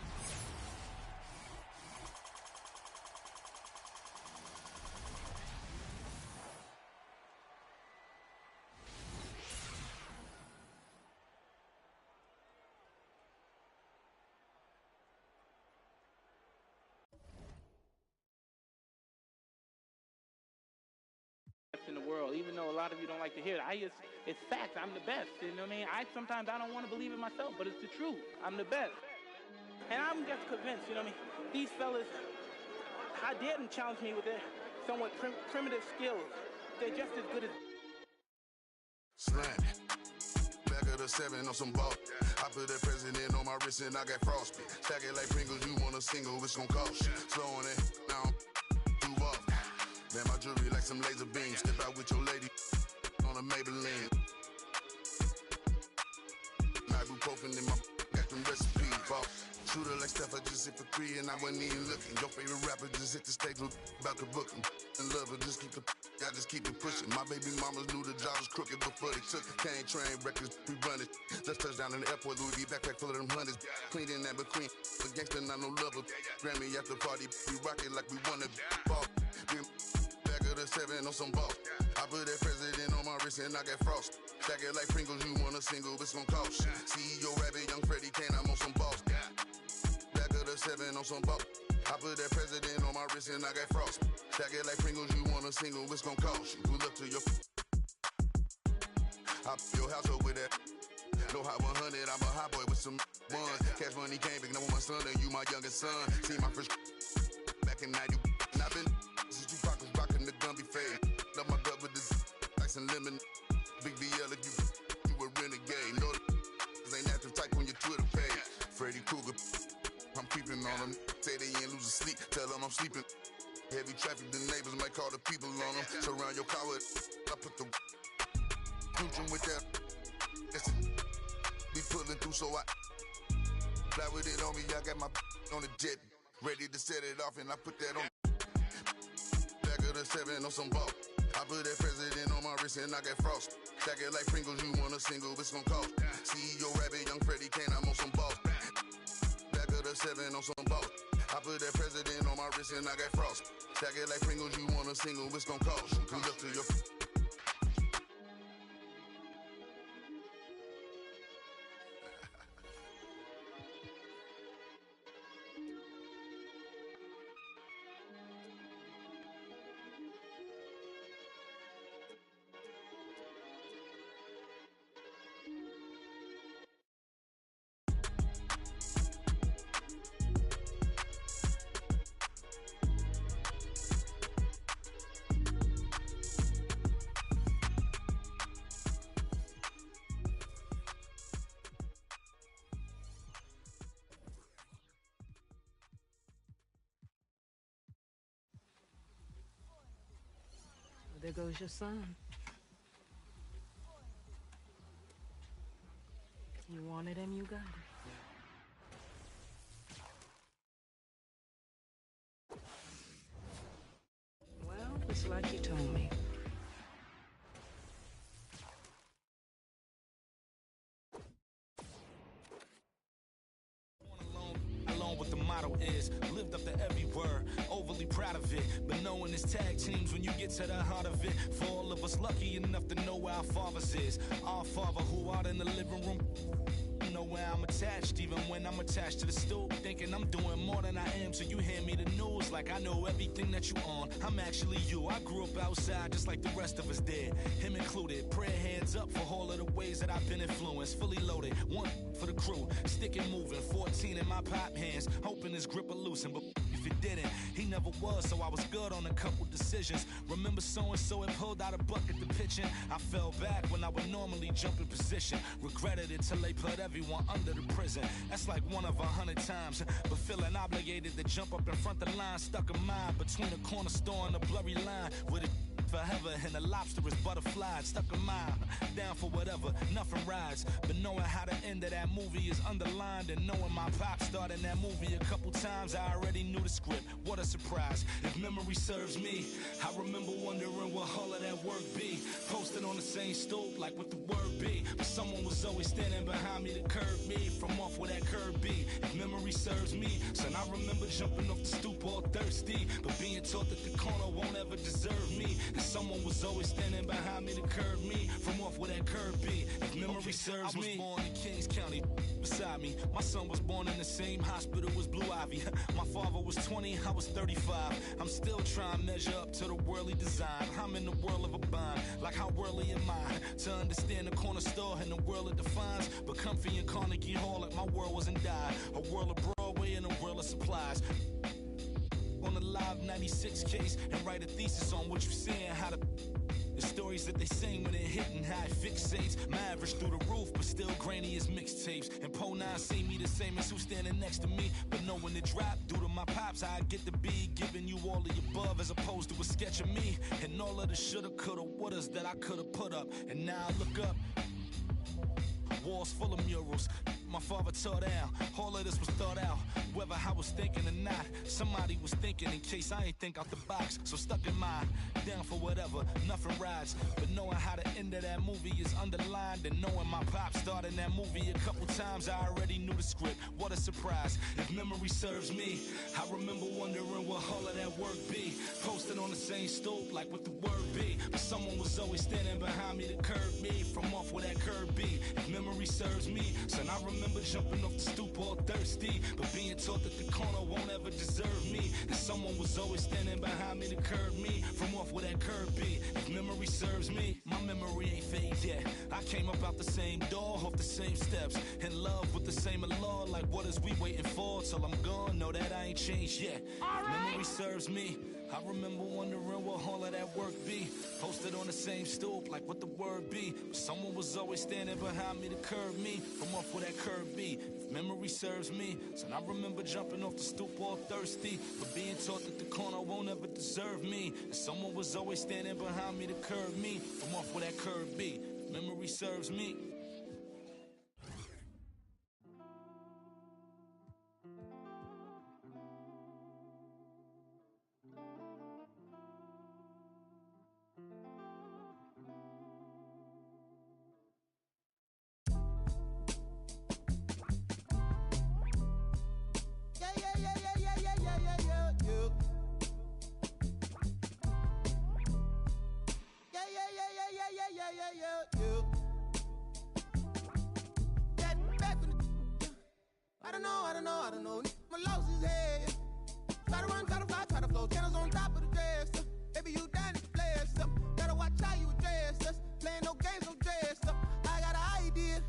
In the world, even though a lot of you don't like to hear it, it's fact. I'm the best. You know what I mean? Sometimes I don't want to believe it myself, but it's the truth. I'm the best, and I'm just convinced. You know what I mean? These fellas, how dare them challenge me with their somewhat primitive skills? They're just as good as. Slant, back of the 7 on some ball. I put that president on my wrist and I got frostbite. Stack it like Pringles, you want a single, it's gon' cost you. Slowing it down, do off. Man, my jewelry like some laser beams. Step out with your lady on a Maybelline. Ibuprofen in my got them recipes, boss. Shooter like Steph, I just hit for 3 and I wasn't even looking. Your favorite rapper just hit the stage, about to book him. And love her, just keep I just keep it pushing. My baby mamas knew the job was crooked before they took it. Can't train records, we run it. Just touched down in the airport, Louis V backpack full of them hundreds. Clean in that between, a gangster, not no lover. Grammy after party, we rock it like we wanna ball. Back of the 7 on some ball. I put that president on my wrist and I got frost. Stack it like Pringles, you want a single, it's gon' cost you. CEO Rabbit, young Freddie Kane, I'm on some balls. Back of the 7 on some ball. I put that president on my wrist and I got frost. Stack it like Pringles, you want a single, it's gon' cost you. Pull up to your I put your house up with that. No hot 100, I'm a hot boy with some ones. Cash money came big, now I'm my son and you my youngest son. See my first back in 90. And I've been since you pockets rockin' the Gumby fade. Love my gut with this ice and lemon. Big VL if you a renegade. No, this ain't active type on your Twitter page. Freddy Krueger, I'm creeping on them. Say they ain't losing sleep, tell them I'm sleeping. Heavy traffic, the neighbors might call the people on them. Surround your car with, I put the cruising with that. Be pulling through, so I fly with it on me. I got my on the jet, ready to set it off, and I put that on. Back of the 7 on some ball. I put that president on my wrist and I got frost. Stack it like Pringles, you want a single, it's gon' cost. CEO Rabbit, young Freddie Kane, I'm on some balls. Back of the 7 on some ball. I put that president on my wrist and I got frost. Stack it like Pringles, you want a single, it's gon' cost you. Pull up to your There goes your son. You wanted him, you got it. Well, it's like you told me. Along with the motto is, lived up to every word, overly proud of it. But knowing it's tag teams when you get to the heart of it. For all of us lucky enough to know where our fathers is. Our father who out in the living room. Know where I'm attached, even when I'm attached to the stool. Thinking I'm doing more than I am, so you hand me the news like I know everything that you on. I'm actually you. I grew up outside just like the rest of us did, him included. Prayer hands up for all of the ways that I've been influenced. Fully loaded, one for the crew, stick and moving. 14 in my pop hands, hoping his grip will loosen, but if it didn't, he never was, so I was good on a couple decisions. Remember so-and-so had pulled out a bucket to pitching. I fell back when I would normally jump in position. Regretted it till they put everyone under the prison. That's like 1 of 100 times. But feeling obligated to jump up in front of the line. Stuck a mind between a corner store and a blurry line. With it forever and the lobster is butterflied. Stuck a mile, down for whatever, nothing rides. But knowing how the end of that movie is underlined, and knowing my pop starred in that movie a couple times, I already knew the script. What a surprise. If memory serves me, I remember wondering what all of that work be. Posted on the same stoop like what the word be. But someone was always standing behind me to curb me from off where that curb be. If memory serves me, son, I remember jumping off the stoop all thirsty, but being taught that the corner won't ever deserve me. And someone was always standing behind me to curb me from off where that curb be. If memory serves me, I was born in Kings County beside me. My son was born in the same hospital as Blue Ivy. My father was 20, I was 35. I'm still trying to measure up to the worldly design. I'm in the world of a bind, like how worldly am I? To understand the corner store and the world it defines. But comfy in Carnegie Hall like my world wasn't die. A world of Broadway and a world of supplies. On the Live 96 case and write a thesis on what you're seeing, how to The stories that they sing when they're hitting high fixates. My average through the roof, but still grainy as mixtapes. And Po 9 see me the same as who's standing next to me. But knowing the drop, due to my pops, I get to be giving you all of the above as opposed to a sketch of me. And all of the shoulda, coulda, wouldas that I coulda put up. And now I look up. Walls full of murals, my father tore down. All of this was thought out, whether I was thinking or not. Somebody was thinking in case I ain't think out the box. So stuck in mind, down for whatever, nothing rides. But knowing how the end of that movie is underlined, and knowing my pop starred in that movie a couple times, I already knew the script. What a surprise, if memory serves me. I remember wondering what all of that work be. Posted on the same stoop, like what the word be. But someone was always standing behind me to curb me from off where that curb be. If memory serves me, son, I remember jumping off the stoop all thirsty, but being taught that the corner won't ever deserve me. And someone was always standing behind me to curb me from off where that curb be. If memory serves me, my memory ain't fade yet. I came up out the same door, off the same steps, in love with the same law. Like what is we waiting for till I'm gone? Know that I ain't changed yet. If memory serves me, I remember wondering what all of that work be. Posted on the same stoop, like what the word be. But someone was always standing behind me to curb me from off where that curb be. If memory serves me, son, I remember jumping off the stoop all thirsty, but being taught that the corner won't ever deserve me. And someone was always standing behind me to curb me from off where that curb be. If memory serves me. I don't know. My loss is head. Try to run, try to fly, try to flow. Channels on top of the dresser. Baby, you down to bless up. Gotta watch how you address us. Playing no games, no dress up. I got an idea.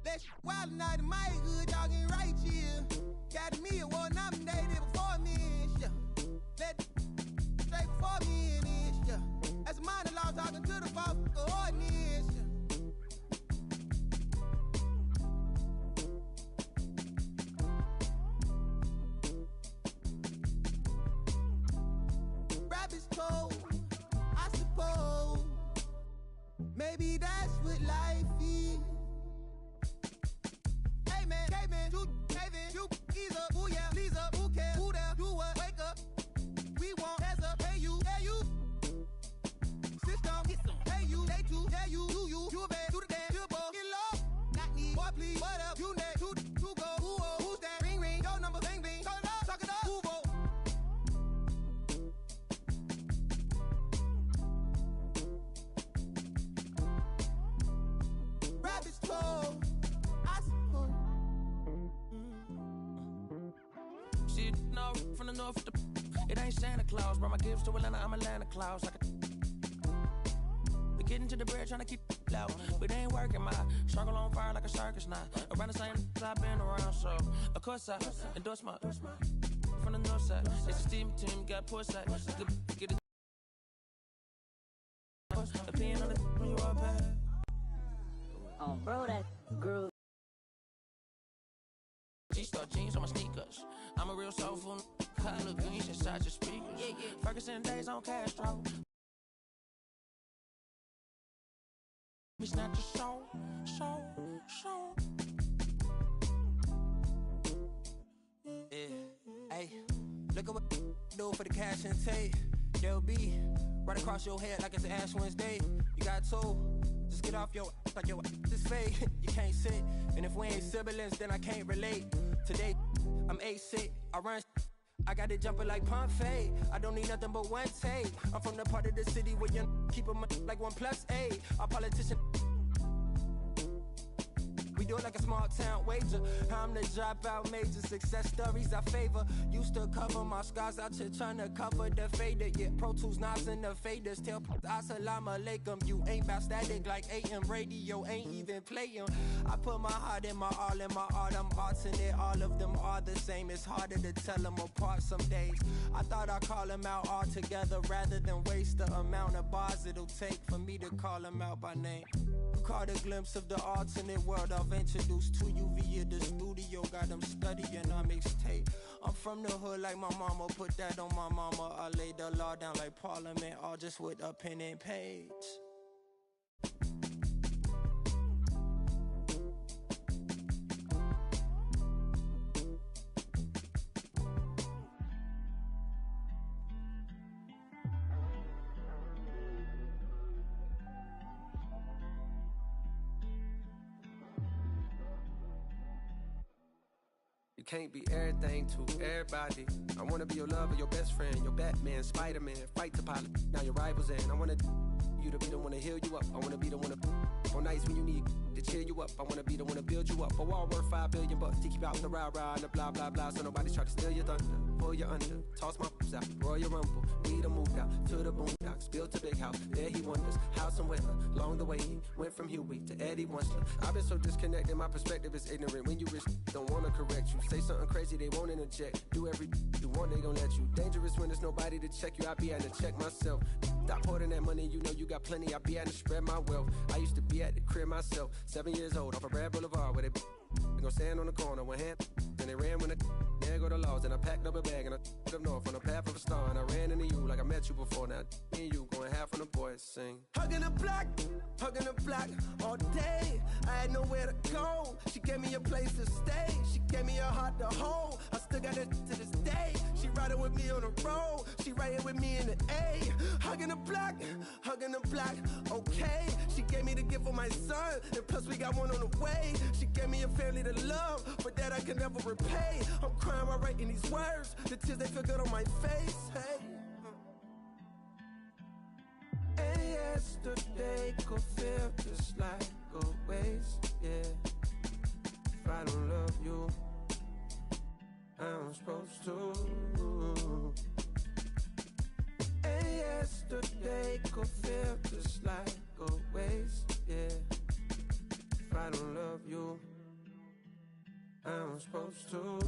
Let's wild tonight in my hood, y'all getting right here. Got me a war nominated before me and shit. Let straight before me and this shit. That's a minor law talking to the fuck ordinance. Rabbit's cold, I suppose. Maybe that's what life is. Hey man, you ease up, ooh yeah, please up, who cares, who there, do what, wake up. We want heads up, hey you, system, hey you, they too, yeah you, do you bad, do the dance, you ball, get low, not need, boy please, what up, you next, two go, who's that, ring, your number, bing, talk it up, who vote. Rabbit's cold, I suppose. Shit, no, from the north, it ain't Santa Claus. Brought my gifts to Atlanta, I'm Atlanta Claus. We getting to the bread, trying to keep it out. But it ain't working, my circle on fire like a circus now. Around the same I've been around, so of course I endorse my from the north side. It's a steam team, got port side. Get it. Opinion on the when you are back. Oh, bro, that groove. G-Star jeans on my sneakers. I'm a real soulful color greens inside your speakers. Ferguson days on Castro. We snatch your soul. Yeah, hey, look at what do for the cash and take. They'll be right across your head like it's Ash Wednesday. You got two, just get off your like your is fake. You can't sit, and if we ain't siblings, then I can't relate. Today, I'm A6, I run. I got it jumping like Pompeii. I don't need nothing but one take. I'm from the part of the city where you keep them like 1+8. Our politician, we do it like a small town wager. I'm the dropout major, success stories I favor. Used to cover my scars out here trying to cover the fader. Yeah, Pro Tools, knobs and the faders. Tell assalamu alaikum. You ain't bout static like AM radio, ain't even playing. I put my heart in my all in my art. I'm alternate, all of them are the same. It's harder to tell them apart some days. I thought I'd call them out all together rather than waste the amount of bars it'll take for me to call them out by name. Caught a glimpse of the alternate world I've introduced to you via the studio. Got them studying on mixtape. I'm from the hood like my mama, put that on my mama. I laid the law down like Parliament, all just with a pen and page. You can't be everything to everybody. I wanna be your lover, your best friend, your Batman, Spider-Man, fight to pilot. Now your rivals in. I wanna you to be the one to heal you up. I wanna be the one to on nights when you need to cheer you up. I wanna be the one to build you up. A wall worth $5 billion to keep out the rah-rah and the blah blah blah. So nobody's try to steal your thunder, pull you under, toss my f***s out, Royal Rumble. We done moved out to the boondocks, built a big house. There he wonders how and where. Along the way he went from Huey to Eddie Winsler. I've been so disconnected, my perspective is ignorant. When you risk, don't wanna correct you. Say something crazy, they won't interject. Do every you want, they gon' let you. Dangerous when there's nobody to check you. I be having to check myself. Stop hoarding that money, you know you got plenty. I be having to spread my wealth. I used to be at the crib myself, 7 years old, off a Red Boulevard where they gon' stand on the corner, one hand, then they ran when there go the laws, and I packed up a bag and I up north on the path of a star, and I ran into you like I met you before. Now me and you going half on the boys sing. Hugging the block all day. I had nowhere to go. She gave me a place to stay. She gave me a heart to hold. I still got it to this day. She riding with me on the road. She riding with me in the A. Hugging the block, okay. She gave me the gift of my son, and plus we got one on the way. She gave me a family to love, but that I can never repay. I'm crying while writing these words. The tears, they feel good on my face. Hey. And yesterday could feel just like a waste, yeah. If I don't love you, I'm supposed to. And yesterday could feel just like a waste, yeah. If I don't love you, I'm supposed to.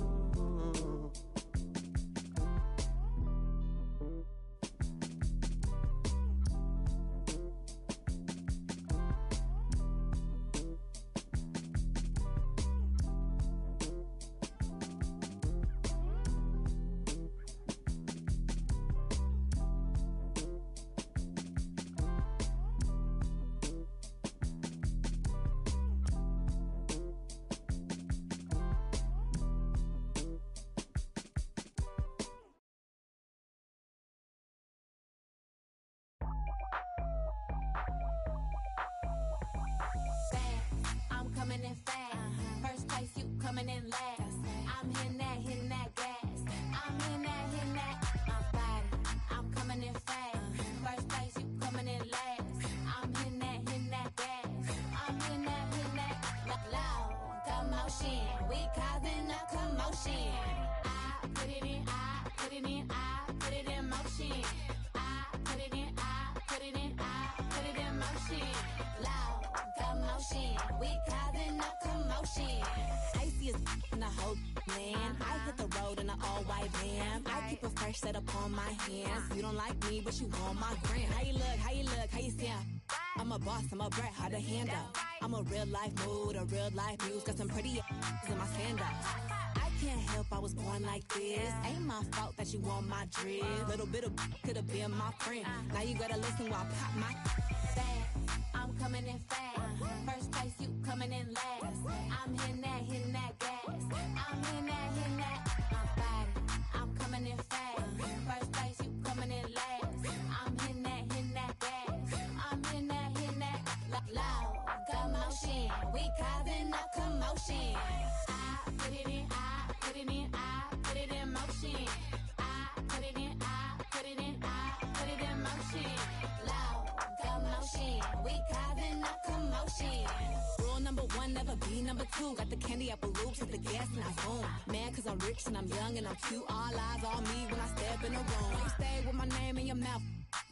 Set up on my hands. You don't like me, but you want my grand. How you look, how you sound? I'm a boss, I'm a brat, how to handle. I'm a real life mood, a real life muse. Got some pretty in my sandals. I can't help, I was born like this. Ain't my fault that you want my drip. Little bit of could've been my friend. Now you gotta listen while I pop my fast. I'm coming in fast. First place, you coming in last. I'm hitting that gas. I'm hitting that. My body, I'm coming in fast. First place, you coming in last. I'm hitting that gas. I'm hitting that loud commotion. We causing a commotion. I put it in, I put it in, I put it in motion. I put it in, I put it in, I put it in motion. Loud commotion. We causing a commotion. Rule number one, never be number two. candy apple loops at the gas and I zoom. Mad cause I'm rich and I'm young and I'm cute. All eyes on me when I step in the room. You stay with my name in your mouth.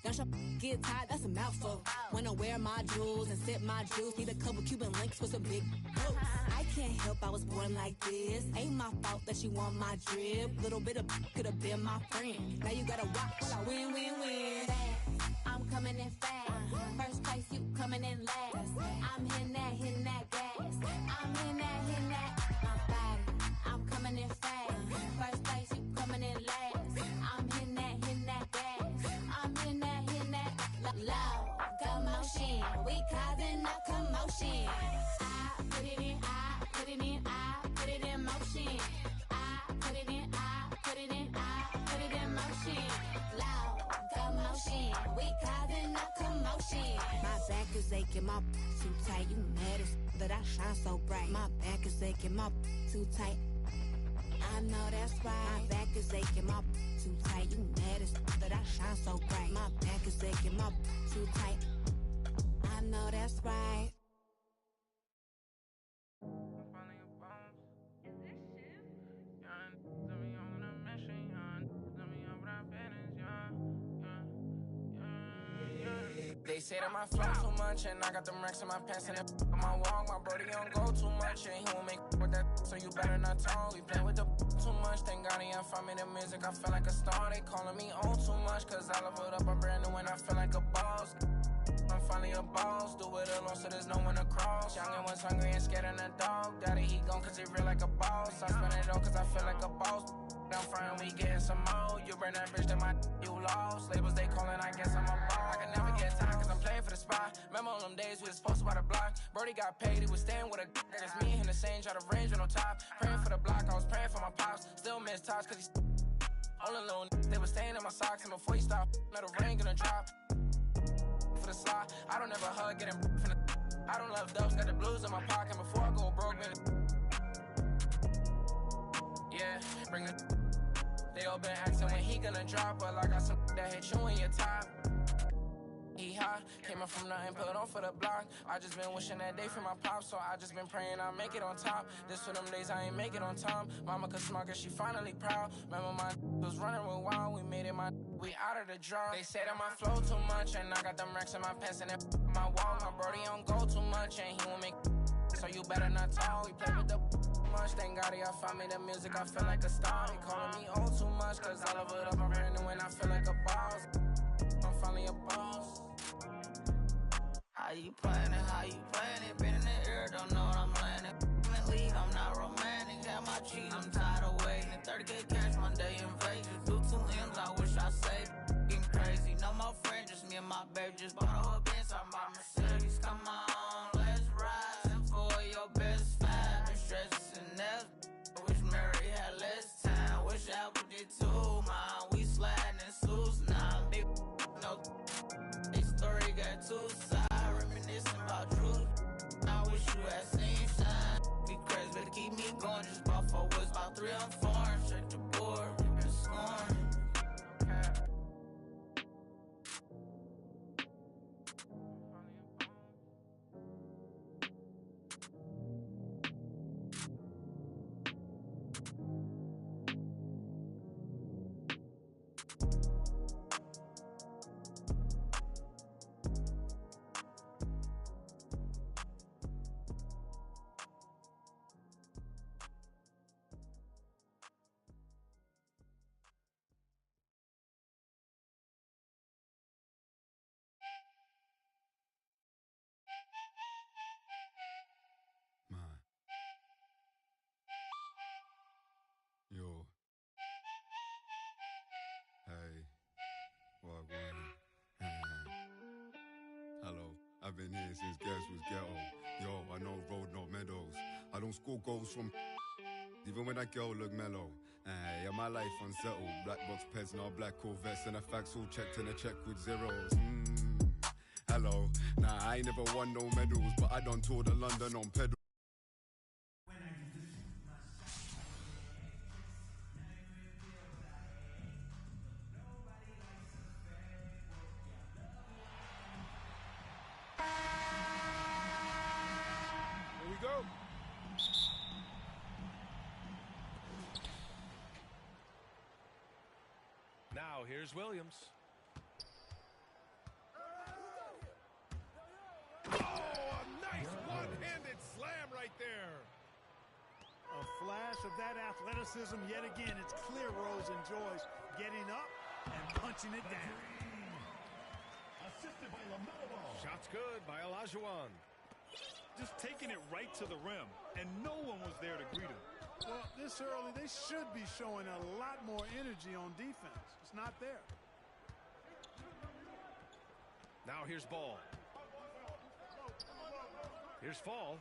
Don't your get tired, that's a mouthful. When I wear my jewels and sip my juice, need a couple Cuban links with some big boots. I can't help I was born like this. Ain't my fault that she want my drip. Little bit of could have been my friend. Now you gotta watch while I win, win, win. I'm coming in fast. First place, you coming in last. I'm hitting that gas. I'm hitting that, my body. I'm coming in fast. First place, you coming in last. I'm hitting that gas. I'm hitting that loud commotion. We causing a commotion. I put it in, I put it in, I put it in motion. I put it in, I put it in, I put it in motion. Loud commotion. We causing a commotion. My back is aching, my too tight. You mad as that I shine so bright. My back is aching, my too tight. I know that's right. My back is aching, my too tight. You mad as that I shine so bright. My back is aching, my too tight. I know that's right. They say that my flow too much and I got them racks in my pants and on my walk. My brody don't go too much and he won't make with that, so you better not talk. We play with the too much, thank God he find me the music. I feel like a star, they calling me on too much cause I leveled up, I'm brand new and I feel like a boss. I'm finally a boss, do it alone so there's no one to cross. Young and was hungry and scared of the dog. Daddy he gone cause he real like a boss. I spend it all cause I feel like a boss. I'm frying, we getting some more. You burn that bitch, then you lost. Labels they calling, I guess I'm a boss. I can never get time cause I'm playing for the spot. Remember on them days we was posted by the block. Brody got paid, he was staying with a that is me and the same, try to range with no top. Praying for the block, I was praying for my pops. Still miss touch cause he's all alone. They was staying in my socks and before he stopped, let the rain gonna drop. For the slot, I don't ever hug, getting from the I don't love dubs, got the blues in my pocket before I go broke, man. Yeah, bring the they all been asking when he gonna drop, but I got some that hit you in your top. He hot, came up from nothing, put on for the block. I just been wishing that day for my pops, so I just been praying I'll make it on top. This for them days I ain't make it on time. Mama could smug her, she finally proud. Remember my was running real wild, we made it we out of the draw. They say that my flow too much, and I got them racks in my pants and my wall. My brody don't go too much, and he won't make so you better not talk. We play with the much, thank God he found me the music, I feel like a star. He calling me on too much, cause I love it up, I'm brand new and I feel like a boss. I'm finally a boss. How you playing it, how you playing it? Been in the air, don't know what I'm landing. League, I'm not romantic, have my cheese, I'm tired of waiting. 30K cash Monday in Vegas, do 2 M's, I wish I saved. Getting crazy, no more friends, just me and my baby. Just bought a whole Benz, I'm my Mercedes, come on, let's ride. Send for your best fan, been stressing that. Wish Mary had less time, wish Apple did too, man. We sliding in suits now, big no. This story got 2 sides, reminiscing about truth. I wish you had seen shine. Be crazy, better keep me going. Just bought 4 woods, about 3 I'm foreign. Check the board, been scoring. Yo. Hey. Wagwan. Hello. I've been here since Guess was ghetto. Yo, I know road, not meadows. I don't score goals from even when that girl look mellow. Yeah, my life unsettled. Black box pets, now black Corvettes, and the facts all checked and a check with zeros. Hello. Nah, I ain't never won no medals, but I done toured the London on pedal. Here we go. Now here's Williams. Oh, a nice one-handed slam right there. A flash of that athleticism yet again. It's clear Rose enjoys getting up and punching it down. Assisted by LaMelo Ball. Shot's good by Olajuwon. Just taking it right to the rim, and no one was there to greet him. Well, this early, they should be showing a lot more energy on defense. It's not there. Now here's Ball. Here's Fall.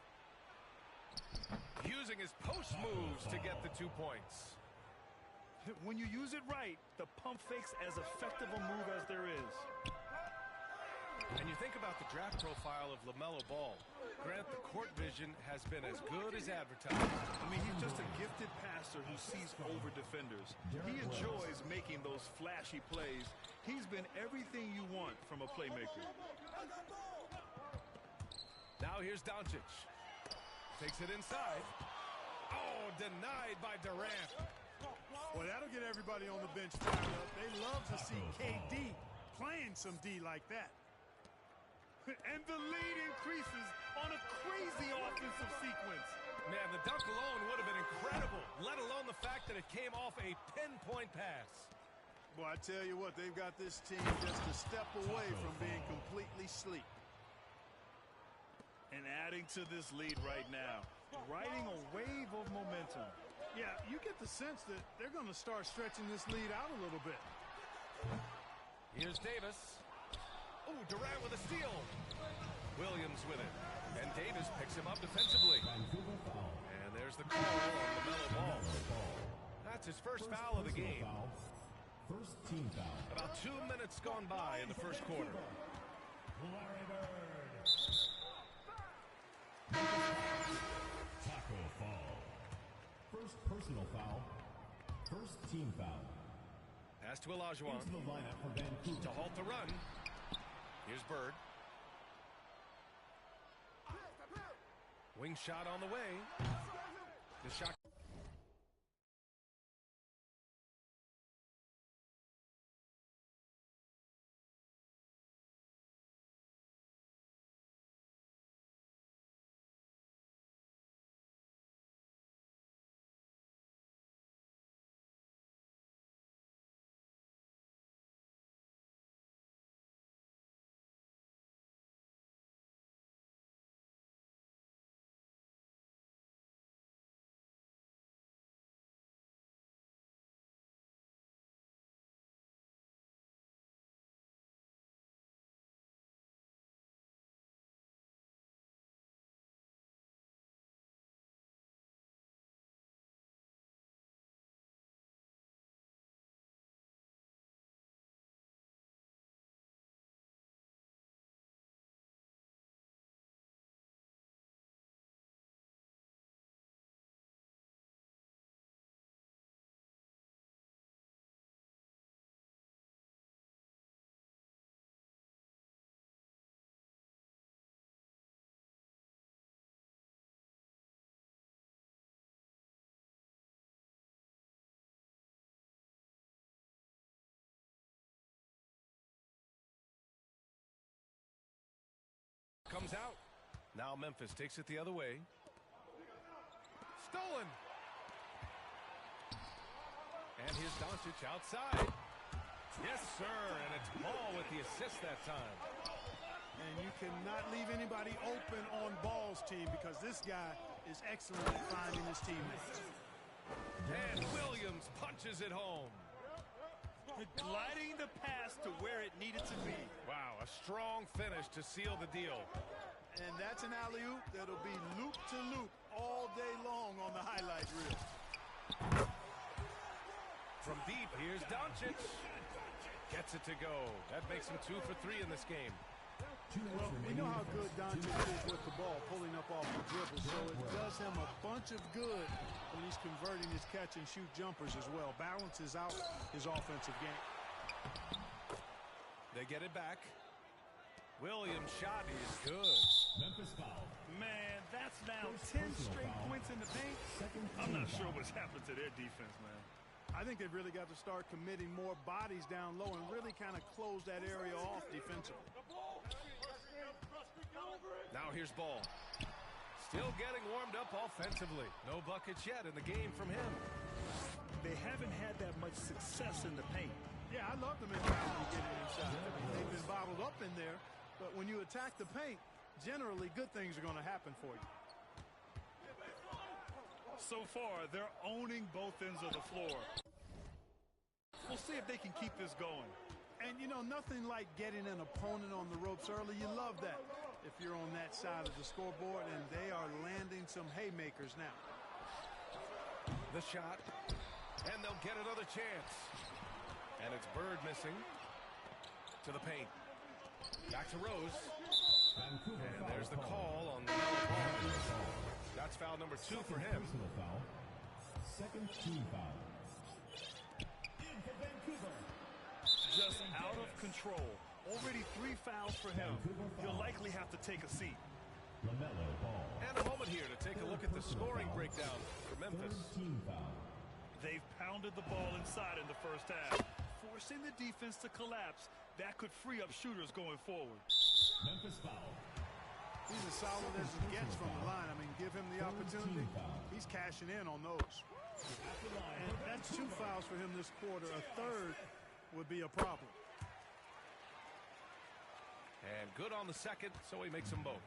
Using his post moves to get the 2 points. When you use it right, the pump fake's as effective a move as there is. And you think about the draft profile of LaMelo Ball. Grant, the court vision has been as good as advertised. I mean, he's just a gifted passer who sees over defenders. He enjoys making those flashy plays. He's been everything you want from a playmaker. Now here's Doncic. Takes it inside. Oh, denied by Durant. Well, that'll get everybody on the bench fired up. They love to see KD playing some D like that. And the lead increases on a crazy offensive sequence. Man, the dunk alone would have been incredible, let alone the fact that it came off a pinpoint pass. Boy, I tell you what, they've got this team just a step away from being completely sleep. And adding to this lead right now, riding a wave of momentum. Yeah, you get the sense that they're going to start stretching this lead out a little bit. Here's Davis. Ooh, Durant with a steal. Williams with it. And Davis picks him up defensively. And there's the call on LaMelo Ball. That's his first foul of the game. First team foul. About 2 minutes gone by in the first quarter. Larry Bird. Taco fall. First personal foul. First team foul. Pass to Olajuwon. Into the lineup for Vancouver. To halt the run. Here's Bird. Wing shot on the way. The shot. Comes out. Now Memphis takes it the other way. Stolen. And here's Doncic outside. Yes, sir. And it's Ball with the assist that time. And you cannot leave anybody open on Ball's team because this guy is excellent at finding his teammates. And Williams punches it home. Gliding the pass to where it needed to be. Wow, a strong finish to seal the deal. And that's an alley-oop that'll be loop to loop all day long on the highlight reel. From deep, here's Doncic. Gets it to go. That makes him 2 for 3 in this game. Well, we know how good Doncic is with the ball, pulling up off the dribble, so it does him a bunch of good when he's converting his catch-and-shoot jumpers as well. Balances out his offensive game. They get it back. Williams' shot is good. Memphis foul. Man, that's now 10 straight points in the paint. I'm not sure what's happened to their defense, man. I think they've really got to start committing more bodies down low and really kind of close that area off defensively. Now here's Ball. Still getting warmed up offensively. No buckets yet in the game from him. They haven't had that much success in the paint. Yeah, I love the mentality getting inside. I mean, they've been bottled up in there, but when you attack the paint, generally good things are going to happen for you. So far, they're owning both ends of the floor. We'll see if they can keep this going. And, you know, nothing like getting an opponent on the ropes early. You love that if you're on that side of the scoreboard, and they are landing some haymakers now. The shot, and they'll get another chance. And it's Bird missing to the paint. Back to Rose. And there's the call on the ball. That's foul number 2 for him. Second team foul. Just out of control. Already 3 fouls for him. He'll likely have to take a seat. LaMelo Ball. And a moment here to take a look at the scoring breakdown for Memphis. Team foul. They've pounded the ball inside in the first half, forcing the defense to collapse. That could free up shooters going forward. Memphis foul. He's as solid as it gets from the line. I mean, give him the opportunity. He's cashing in on those. And that's 2 fouls for him this quarter. A third would be a problem. And good on the second, so he makes them both.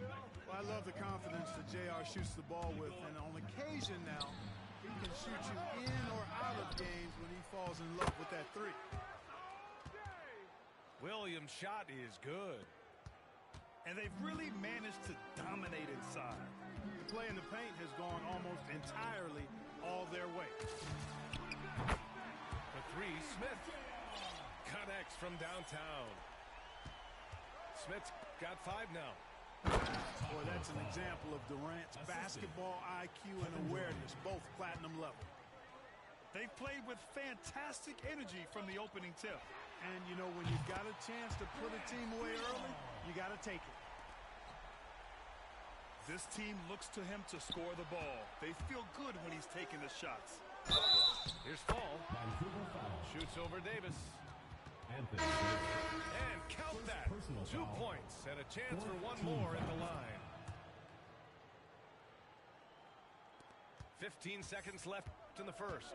Well, I love the confidence that JR shoots the ball with, and on occasion now, he can shoot you in or out of games when he falls in love with that 3. Williams' shot is good. And they've really managed to dominate inside. The play in the paint has gone almost entirely all their way. The 3, Smith connects from downtown. Smith's got 5 now. Boy, that's an example of Durant's basketball IQ and awareness, both platinum level. They've played with fantastic energy from the opening tip. And, you know, when you've got a chance to put a team away early, you got to take it. This team looks to him to score the ball. They feel good when he's taking the shots. Here's Fall. Shoots over Davis. And count that. 2 points and a chance for 1 more at the line. 15 seconds left in the first.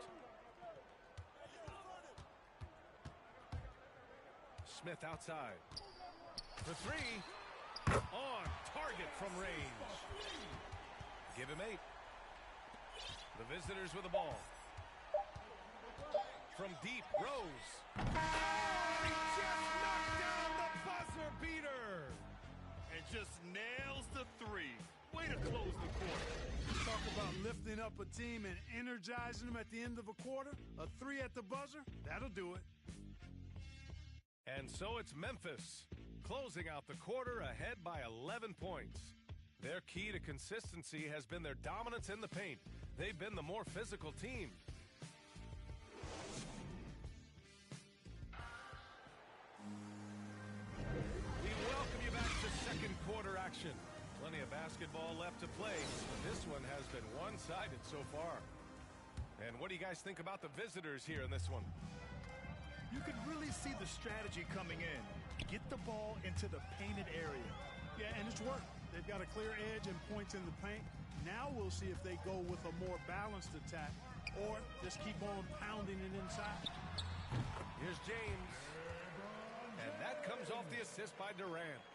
Smith outside. For 3. On target from range. Give him 8. The visitors with the ball. From deep, Rose. He just knocked down the buzzer beater. And just nails the 3. Way to close the quarter. Talk about lifting up a team and energizing them at the end of a quarter. A 3 at the buzzer, that'll do it. And so it's Memphis, closing out the quarter ahead by 11 points. Their key to consistency has been their dominance in the paint. They've been the more physical team. We welcome you back to second quarter action. Plenty of basketball left to play. This one has been one-sided so far. And what do you guys think about the visitors here in this one? You can really see the strategy coming in. Get the ball into the painted area. Yeah, and it's worked. They've got a clear edge and points in the paint. Now we'll see if they go with a more balanced attack or just keep on pounding it inside. Here's James. And that comes off the assist by Durant.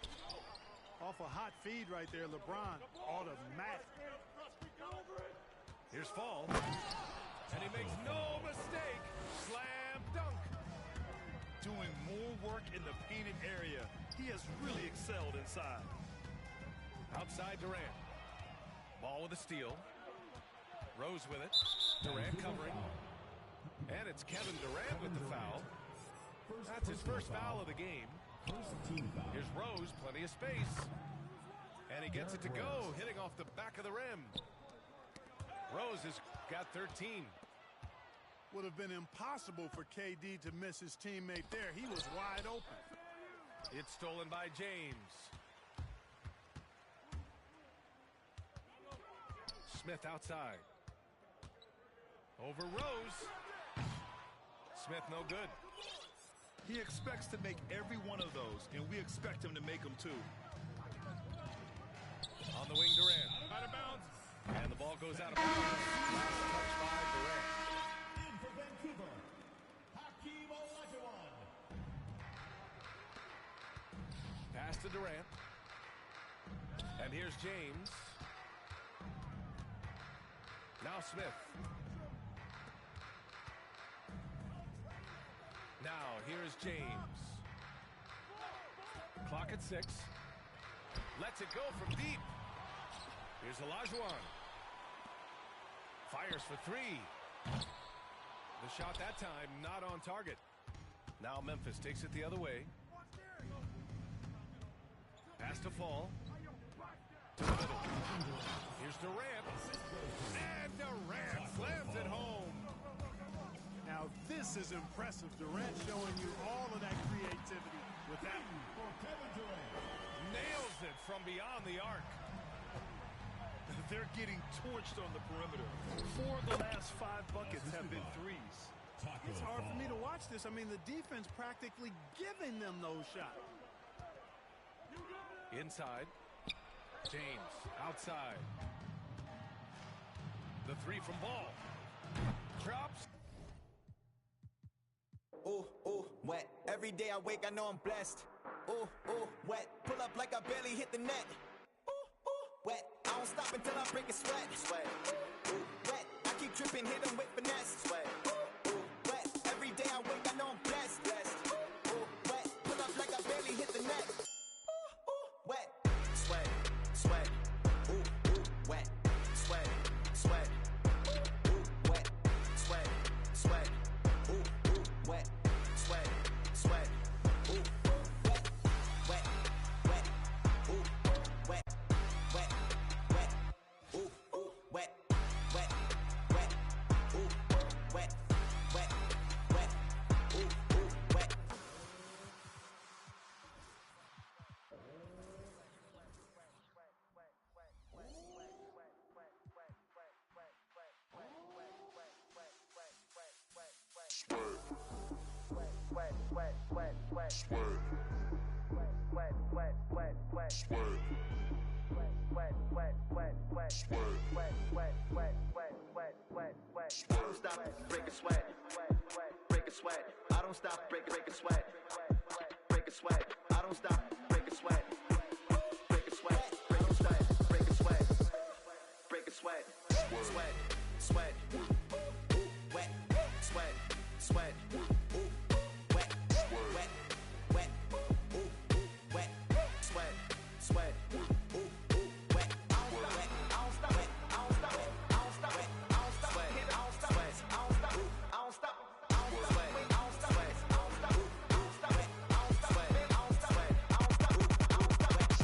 Off a hot feed right there, LeBron. Automatic. Here's Fall. And he makes no mistake. Slam dunk. Doing more work in the painted area. He has really excelled inside. Outside Durant. Ball with a steal. Rose with it. Durant covering. And it's Kevin Durant with the foul. That's his first foul of the game. Here's Rose, plenty of space. And he gets it to go, hitting off the back of the rim. Rose has got 13. Would have been impossible for KD to miss his teammate there. He was wide open. It's stolen by James. Smith outside. Over Rose. Smith no good. He expects to make every one of those, and we expect him to make them too. On the wing, Durant. Out of bounds. And the ball goes out of bounds. Last touch by Durant. In for Vancouver, Hakeem Olajuwon. Pass to Durant. And here's James. Now Smith. Now here's James. Clock at 6. Lets it go from deep. Here's Olajuwon. Fires for 3. The shot that time not on target. Now Memphis takes it the other way. Pass to Fall. To the middle. Here's Durant. And Durant slams it home. Now this is impressive. Durant showing you all of that creativity with that. For Kevin Durant. Nails it from beyond the arc. They're getting torched on the perimeter. 4 of the last 5 buckets have been threes. It's hard for me to watch this. I mean, the defense practically giving them those shots. Inside. James outside. The 3 from Ball. Drops. Ooh, ooh, wet. Every day I wake, I know I'm blessed. Ooh, ooh, wet. Pull up like I barely hit the net. Ooh, ooh, wet. I don't stop until I break a sweat. Sweat. Ooh, ooh, wet. I keep tripping, hit them with finesse. Sweat. Ooh, ooh, wet. Every day I wake, I know I'm blessed. Blessed. Ooh, ooh, wet. Pull up like I barely hit the net. Ooh, ooh, wet. Sweat. Sweat. Ooh, ooh, wet. Sweat. Sweat. Ooh, ooh, wet. Sweat. Sweat. Ooh, ooh, wet. Sweat. Sweat. Ooh, wet. Wet. Wet. Ooh, wet. Wet. Wet. Ooh, ooh, wet. Wet. Wet. Ooh, wet. Wet. Wet. Ooh, ooh, wet. I don't stop, break a sweat, break a sweat. I don't stop, break a sweat, break a sweat. I don't stop, break a sweat, break a sweat, break a sweat, break a sweat, break a sweat, sweat, sweat, ooh, wet, sweat, sweat, ooh, wet, wet, wet, ooh, wet, sweat, sweat, ooh, wet. I don't stop it, I don't stop it, I don't stop it, I don't stop it, I don't stop it, I don't stop it, I don't stop it, I don't stop it, I don't stop it, I don't stop it, I don't stop it, I don't stop it, I don't stop it, I don't stop it, I don't stop it.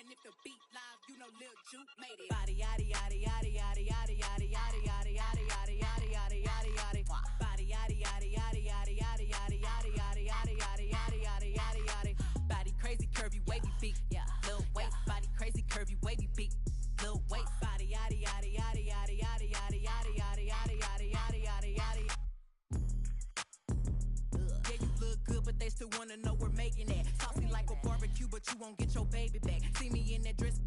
And if the beat live, you know Lil Juke made it. Body yaddy yaddy yaddy yaddy yaddy yaddy yaddy yaddy yaddy yaddy yaddy yaddy yaddy yaddy. Body yaddy yaddy yaddy yaddy yaddy yaddy yaddy yaddy yaddy yaddy yaddy yaddy yaddy yaddy. Body crazy curvy wavy beat, yeah. Lil waist. Body crazy curvy wavy beat, Lil waist. Body yaddy yaddy yaddy yaddy yaddy yaddy yaddy yaddy yaddy yaddy yaddy yaddy yaddy. Yeah, you look good, but they still wanna know we're making it. Saucy like a barbecue, but you won't get your baby back. See me in that dress.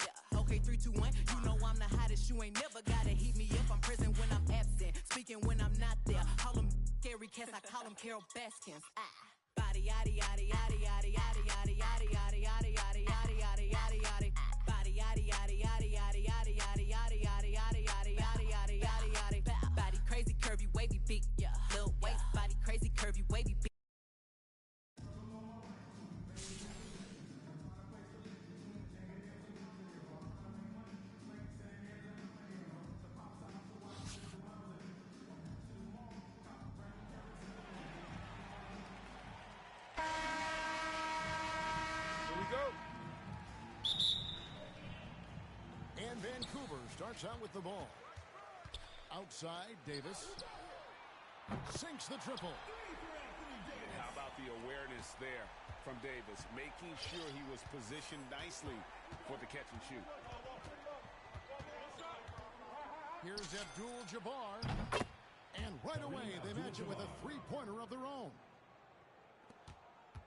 Yeah. Okay, 3, 2, 1. You know I'm the hottest. You ain't never gotta heat me up. I'm present when I'm absent, speaking when I'm not there. Call them scary cats, I call them Carol Baskins. Body yaddy yaddy yaddy yaddy yaddy yaddy yaddy yaddy yaddy yaddy yaddy yaddy yaddy yaddy. Body yaddy yaddy yaddy yaddy yaddy yaddy yaddy yaddy yaddy yaddy yaddy yaddy yaddy yaddy. Body crazy curvy wavy beat, yeah. Lil waist. Body crazy curvy wavy beat. Here we go. And Vancouver starts out with the ball. Outside, Davis sinks the triple. How about the awareness there from Davis, making sure he was positioned nicely for the catch and shoot. Here's Abdul-Jabbar. And right away, they match it with a three-pointer of their own.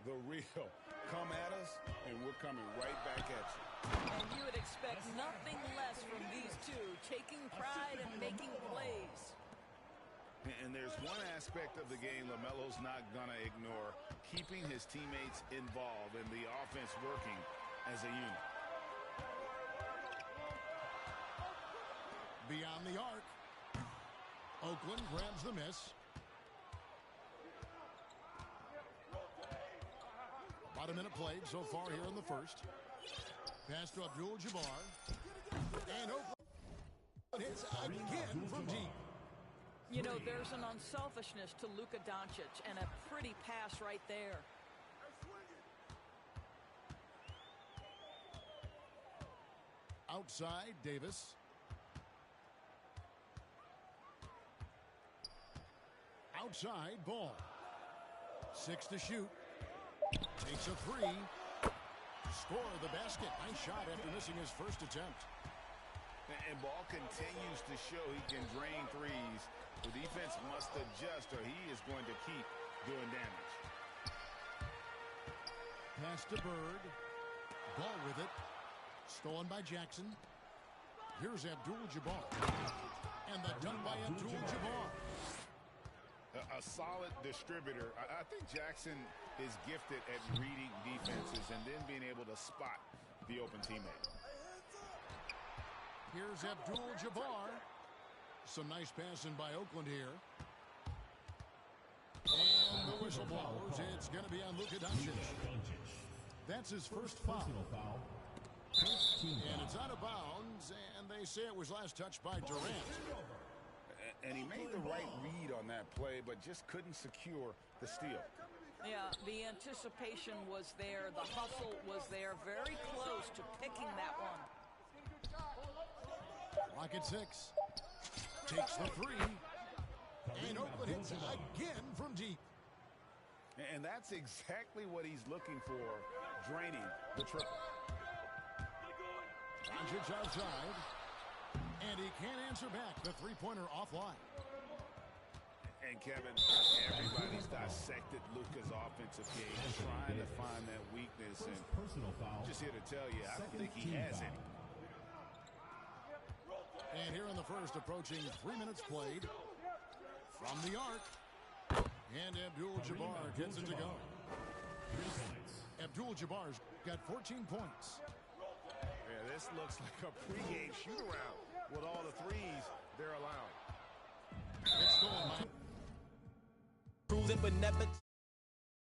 The real. Come at us, and we're coming right back at you. And you would expect nothing less from these two, taking pride and making plays. And there's one aspect of the game LaMelo's not going to ignore, keeping his teammates involved and the offense working as a unit. Beyond the arc. Oakland grabs the miss. About a minute played so far here in the first. Pass to Abdul-Jabbar. And Oakland hits again from deep. You know, there's an unselfishness to Luka Doncic and a pretty pass right there. Outside, Davis. Outside, ball. 6 to shoot. Takes a three. Score the basket. Nice shot after missing his first attempt. And Ball continues to show he can drain threes. The defense must adjust or he is going to keep doing damage. Pass to Bird. Ball with it. Stolen by Jackson. Here's Abdul-Jabbar. And the dunk by Abdul-Jabbar. A solid distributor. I think Jackson is gifted at reading defenses and then being able to spot the open teammate. Here's Abdul-Jabbar. Some nice passing by Oakland here. And the whistle blows. It's going to be on Luka Doncic. That's his first foul. And it's out of bounds, and they say it was last touched by Durant. And he made the right read on that play, but just couldn't secure the steal. Yeah, the anticipation was there. The hustle was there. Very close to picking that one. Clock at 6. Takes the three. And Oakland hits again from deep. And that's exactly what he's looking for, draining the triple. Doncic outside. And he can't answer back. The three-pointer offline. And Kevin, everybody's dissected Luka's offensive game, trying to find that weakness. And just here to tell you, I don't think he has any. And here in the first, approaching 3 minutes played. From the arc. And Abdul-Jabbar gets it to go. Abdul-Jabbar's got 14 points. Yeah, this looks like a pregame shoot-around with all the threes they're allowing. It's stolen by... Cruising but never